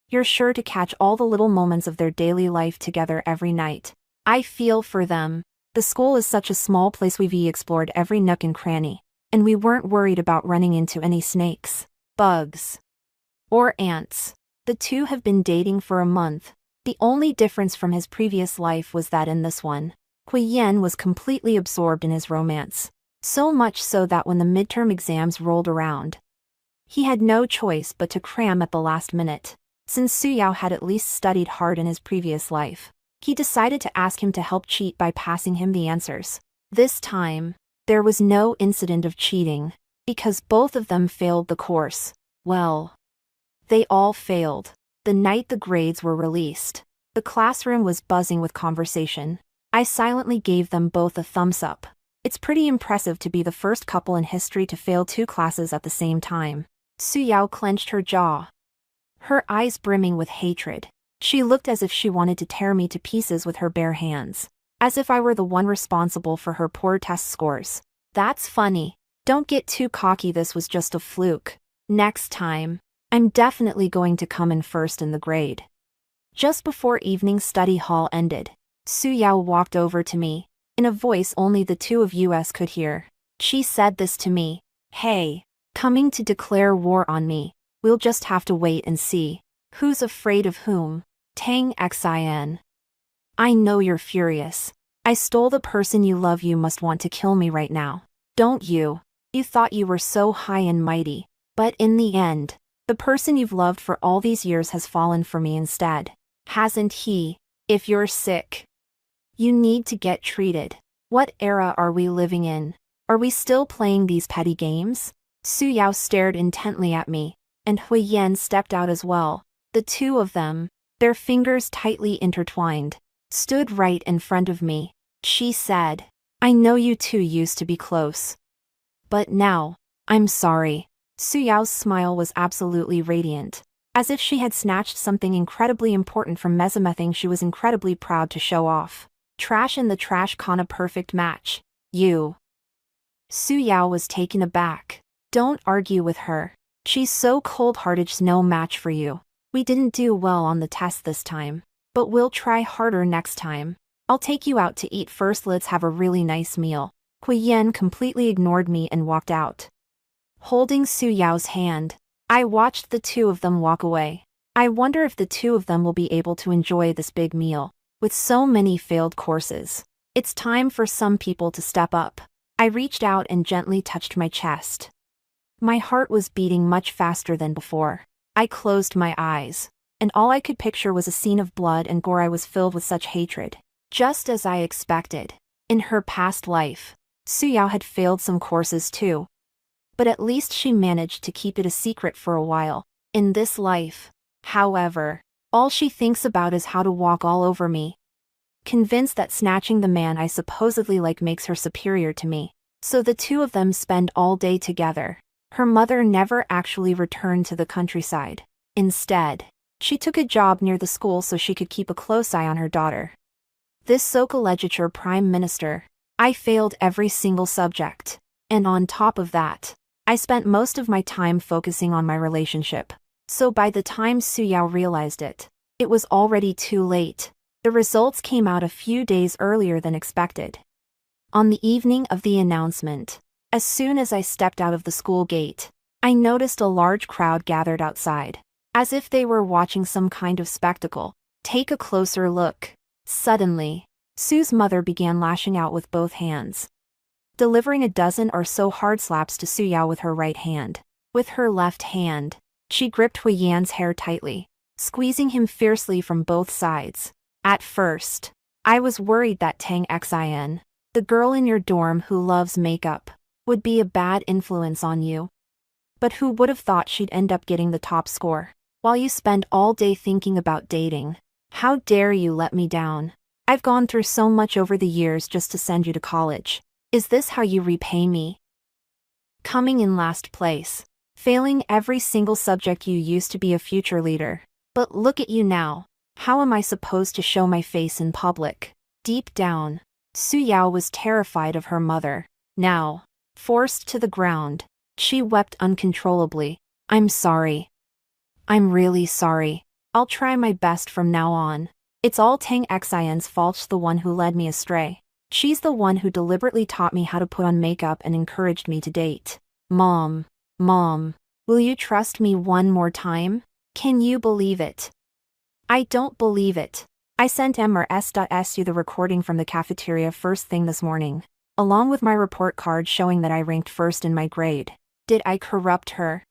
You're sure to catch all the little moments of their daily life together every night. I feel for them. The school is such a small place. We've explored every nook and cranny, and we weren't worried about running into any snakes, bugs, or ants. The two have been dating for a month. The only difference from his previous life was that in this one, Hui Yan was completely absorbed in his romance. So much so that when the midterm exams rolled around, he had no choice but to cram at the last minute. Since Suyao had at least studied hard in his previous life, he decided to ask him to help cheat by passing him the answers. This time, there was no incident of cheating, because both of them failed the course. Well, they all failed. The night the grades were released, the classroom was buzzing with conversation. I silently gave them both a thumbs up. It's pretty impressive to be the first couple in history to fail 2 classes at the same time. Suyao clenched her jaw, her eyes brimming with hatred. She looked as if she wanted to tear me to pieces with her bare hands, as if I were the one responsible for her poor test scores. That's funny. Don't get too cocky. This was just a fluke. Next time, I'm definitely going to come in first in the grade. Just before evening study hall ended, Suyao walked over to me, in a voice only the two of us could hear. She said this to me. Hey, coming to declare war on me. We'll just have to wait and see. Who's afraid of whom? Tang xin. I know you're furious. I stole the person you love. You must want to kill me right now, don't you? You thought you were so high and mighty, but in the end, The person you've loved for all these years has fallen for me instead. Hasn't he? If you're sick, you need to get treated. What era are we living in? Are we still playing these petty games? Su Yao stared intently at me, and Hui Yan stepped out as well. The two of them, their fingers tightly intertwined, stood right in front of me. She said, "I know you two used to be close. But now, I'm sorry." Su Yao's smile was absolutely radiant. As if she had snatched something incredibly important from Mesomething she was incredibly proud to show off. Trash in the trash con, a perfect match. You. Su Yao was taken aback. Don't argue with her. She's so cold-hearted, she's no match for you. We didn't do well on the test this time, but we'll try harder next time. I'll take you out to eat first, let's have a really nice meal. Hui Yan completely ignored me and walked out. Holding Su Yao's hand, I watched the two of them walk away. I wonder if the two of them will be able to enjoy this big meal. With so many failed courses, it's time for some people to step up. I reached out and gently touched my chest. My heart was beating much faster than before. I closed my eyes, and all I could picture was a scene of blood and gore. I was filled with such hatred. Just as I expected. In her past life, Su Yao had failed some courses too. But at least she managed to keep it a secret for a while. In this life, however, all she thinks about is how to walk all over me. Convinced that snatching the man I supposedly like makes her superior to me. So the two of them spend all day together. Her mother never actually returned to the countryside. Instead, she took a job near the school so she could keep a close eye on her daughter. This Soka Prime Minister, I failed every single subject. And on top of that, I spent most of my time focusing on my relationship. So by the time Su Yao realized it, it was already too late. The results came out a few days earlier than expected. On the evening of the announcement, as soon as I stepped out of the school gate, I noticed a large crowd gathered outside, as if they were watching some kind of spectacle. Take a closer look. Suddenly, Su's mother began lashing out with both hands, delivering a dozen or so hard slaps to Su Yao with her right hand. With her left hand, she gripped Hui Yan's hair tightly, squeezing him fiercely from both sides. At first, I was worried that Tang Xin, the girl in your dorm who loves makeup, would be a bad influence on you. But who would have thought she'd end up getting the top score, while you spend all day thinking about dating? How dare you let me down? I've gone through so much over the years just to send you to college. Is this how you repay me? Coming in last place. Failing every single subject, you used to be a future leader. But look at you now. How am I supposed to show my face in public? Deep down, Su Yao was terrified of her mother. Now, forced to the ground, she wept uncontrollably. I'm sorry. I'm really sorry. I'll try my best from now on. It's all Tang Xin's fault, she's the one who led me astray. She's the one who deliberately taught me how to put on makeup and encouraged me to date. Mom, will you trust me one more time? Can you believe it? I don't believe it. I sent MRS.SU the recording from the cafeteria first thing this morning, along with my report card showing that I ranked first in my grade. Did I corrupt her?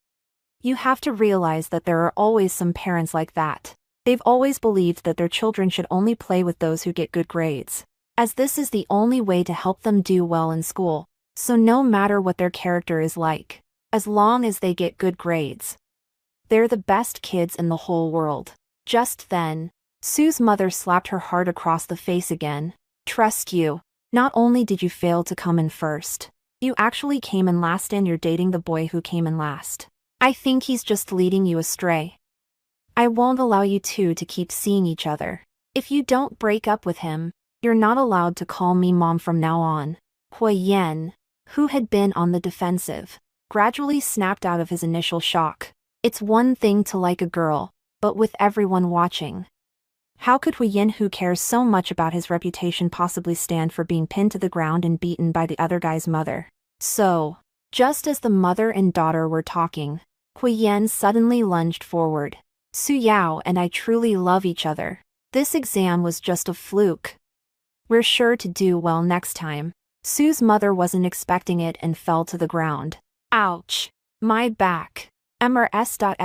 You have to realize that there are always some parents like that. They've always believed that their children should only play with those who get good grades, as this is the only way to help them do well in school. So no matter what their character is like, as long as they get good grades, they're the best kids in the whole world. Just then, Su's mother slapped her hard across the face again. Trust you. Not only did you fail to come in first, you actually came in last, and you're dating the boy who came in last. I think he's just leading you astray. I won't allow you two to keep seeing each other. If you don't break up with him, you're not allowed to call me mom from now on. Hui Yan, who had been on the defensive, gradually snapped out of his initial shock. It's one thing to like a girl, but with everyone watching, how could Hui Yan, who cares so much about his reputation, possibly stand for being pinned to the ground and beaten by the other guy's mother? So, just as the mother and daughter were talking, Hui Yan suddenly lunged forward. Su Yao and I truly love each other. This exam was just a fluke. We're sure to do well next time. Su's mother wasn't expecting it and fell to the ground. Ouch! My back.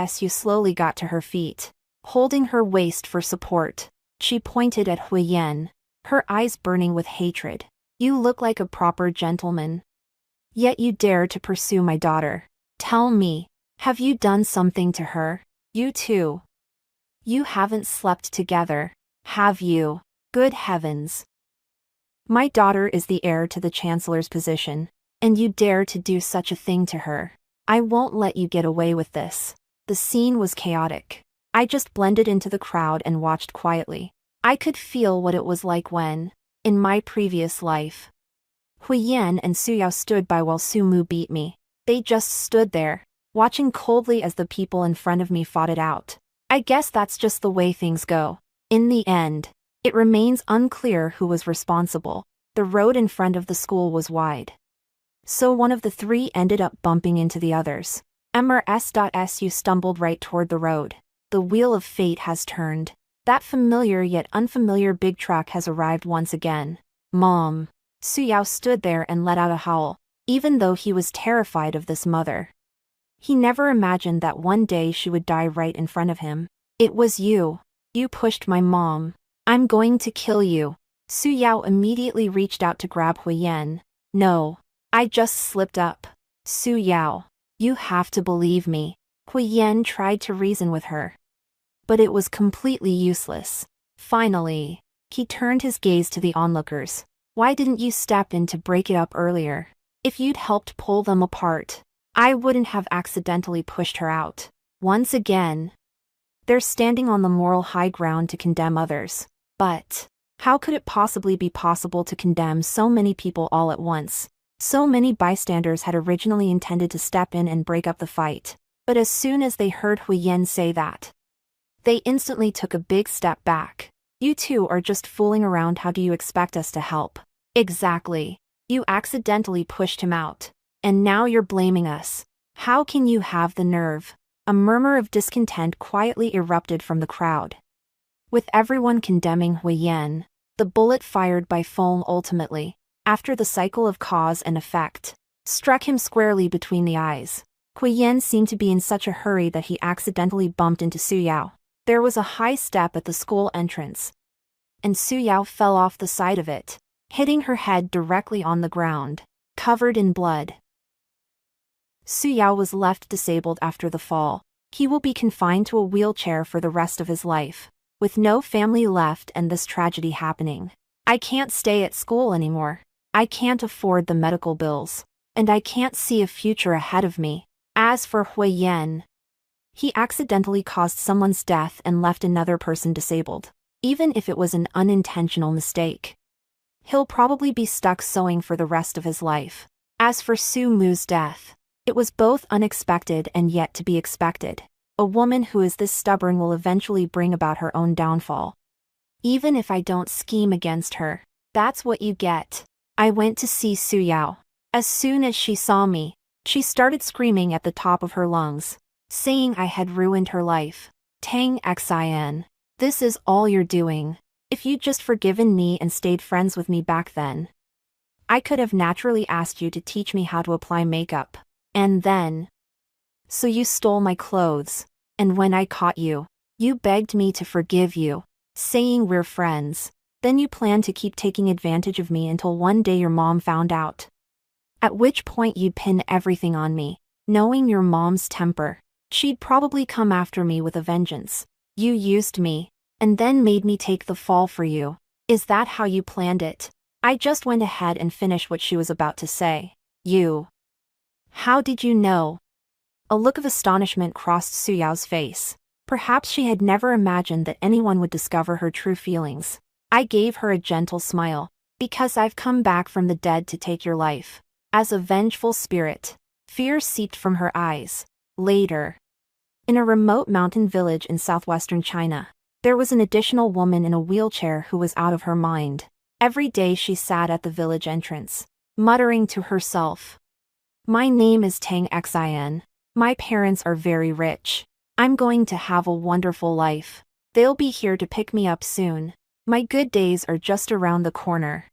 Su slowly got to her feet. Holding her waist for support, she pointed at Huiyen, her eyes burning with hatred. You look like a proper gentleman. Yet you dare to pursue my daughter. Tell me, have you done something to her? You too. You haven't slept together, have you? Good heavens. My daughter is the heir to the chancellor's position, and you dare to do such a thing to her. I won't let you get away with this. The scene was chaotic. I just blended into the crowd and watched quietly. I could feel what it was like when, in my previous life, Huiyen and Su Yao stood by while Su Mu beat me. They just stood there, watching coldly as the people in front of me fought it out. I guess that's just the way things go. In the end, it remains unclear who was responsible. The road in front of the school was wide, so one of the three ended up bumping into the others. Su stumbled right toward the road. The wheel of fate has turned. That familiar yet unfamiliar big truck has arrived once again. Mom. Su Yao stood there and let out a howl, even though he was terrified of this mother. He never imagined that one day she would die right in front of him. It was you. You pushed my mom. I'm going to kill you. Su Yao immediately reached out to grab Huiyen. No. I just slipped up. Su Yao. You have to believe me. Huiyen tried to reason with her, but it was completely useless. Finally, he turned his gaze to the onlookers. Why didn't you step in to break it up earlier? If you'd helped pull them apart, I wouldn't have accidentally pushed her out. Once again, they're standing on the moral high ground to condemn others. But how could it possibly be possible to condemn so many people all at once? So many bystanders had originally intended to step in and break up the fight, but as soon as they heard Huiyen say that, they instantly took a big step back. You two are just fooling around. How do you expect us to help? Exactly. You accidentally pushed him out, and now you're blaming us. How can you have the nerve? A murmur of discontent quietly erupted from the crowd, with everyone condemning Huiyen. The bullet fired by foam ultimately, after the cycle of cause and effect, struck him squarely between the eyes. Huiyen seemed to be in such a hurry that he accidentally bumped into Su Yao. There was a high step at the school entrance, and Su Yao fell off the side of it, hitting her head directly on the ground, covered in blood. Su Yao was left disabled after the fall. He will be confined to a wheelchair for the rest of his life, with no family left and this tragedy happening. I can't stay at school anymore. I can't afford the medical bills, and I can't see a future ahead of me. As for Huiyen, he accidentally caused someone's death and left another person disabled. Even if it was an unintentional mistake, he'll probably be stuck sewing for the rest of his life. As for Su Mu's death, it was both unexpected and yet to be expected. A woman who is this stubborn will eventually bring about her own downfall. Even if I don't scheme against her, that's what you get. I went to see Su Yao. As soon as she saw me, she started screaming at the top of her lungs, saying I had ruined her life. Tang Xin. This is all you're doing. If you'd just forgiven me and stayed friends with me back then, I could have naturally asked you to teach me how to apply makeup. And then, so you stole my clothes, and when I caught you, you begged me to forgive you, saying we're friends. Then you planned to keep taking advantage of me until one day your mom found out. At which point you'd pin everything on me. Knowing your mom's temper, she'd probably come after me with a vengeance. You used me, and then made me take the fall for you. Is that how you planned it? I just went ahead and finished what she was about to say. You. How did you know? A look of astonishment crossed Su Yao's face. Perhaps she had never imagined that anyone would discover her true feelings. I gave her a gentle smile. Because I've come back from the dead to take your life. As a vengeful spirit. Fear seeped from her eyes. Later, in a remote mountain village in southwestern China, there was an additional woman in a wheelchair who was out of her mind. Every day she sat at the village entrance, muttering to herself, "My name is Tang Xin. My parents are very rich. I'm going to have a wonderful life. They'll be here to pick me up soon. My good days are just around the corner."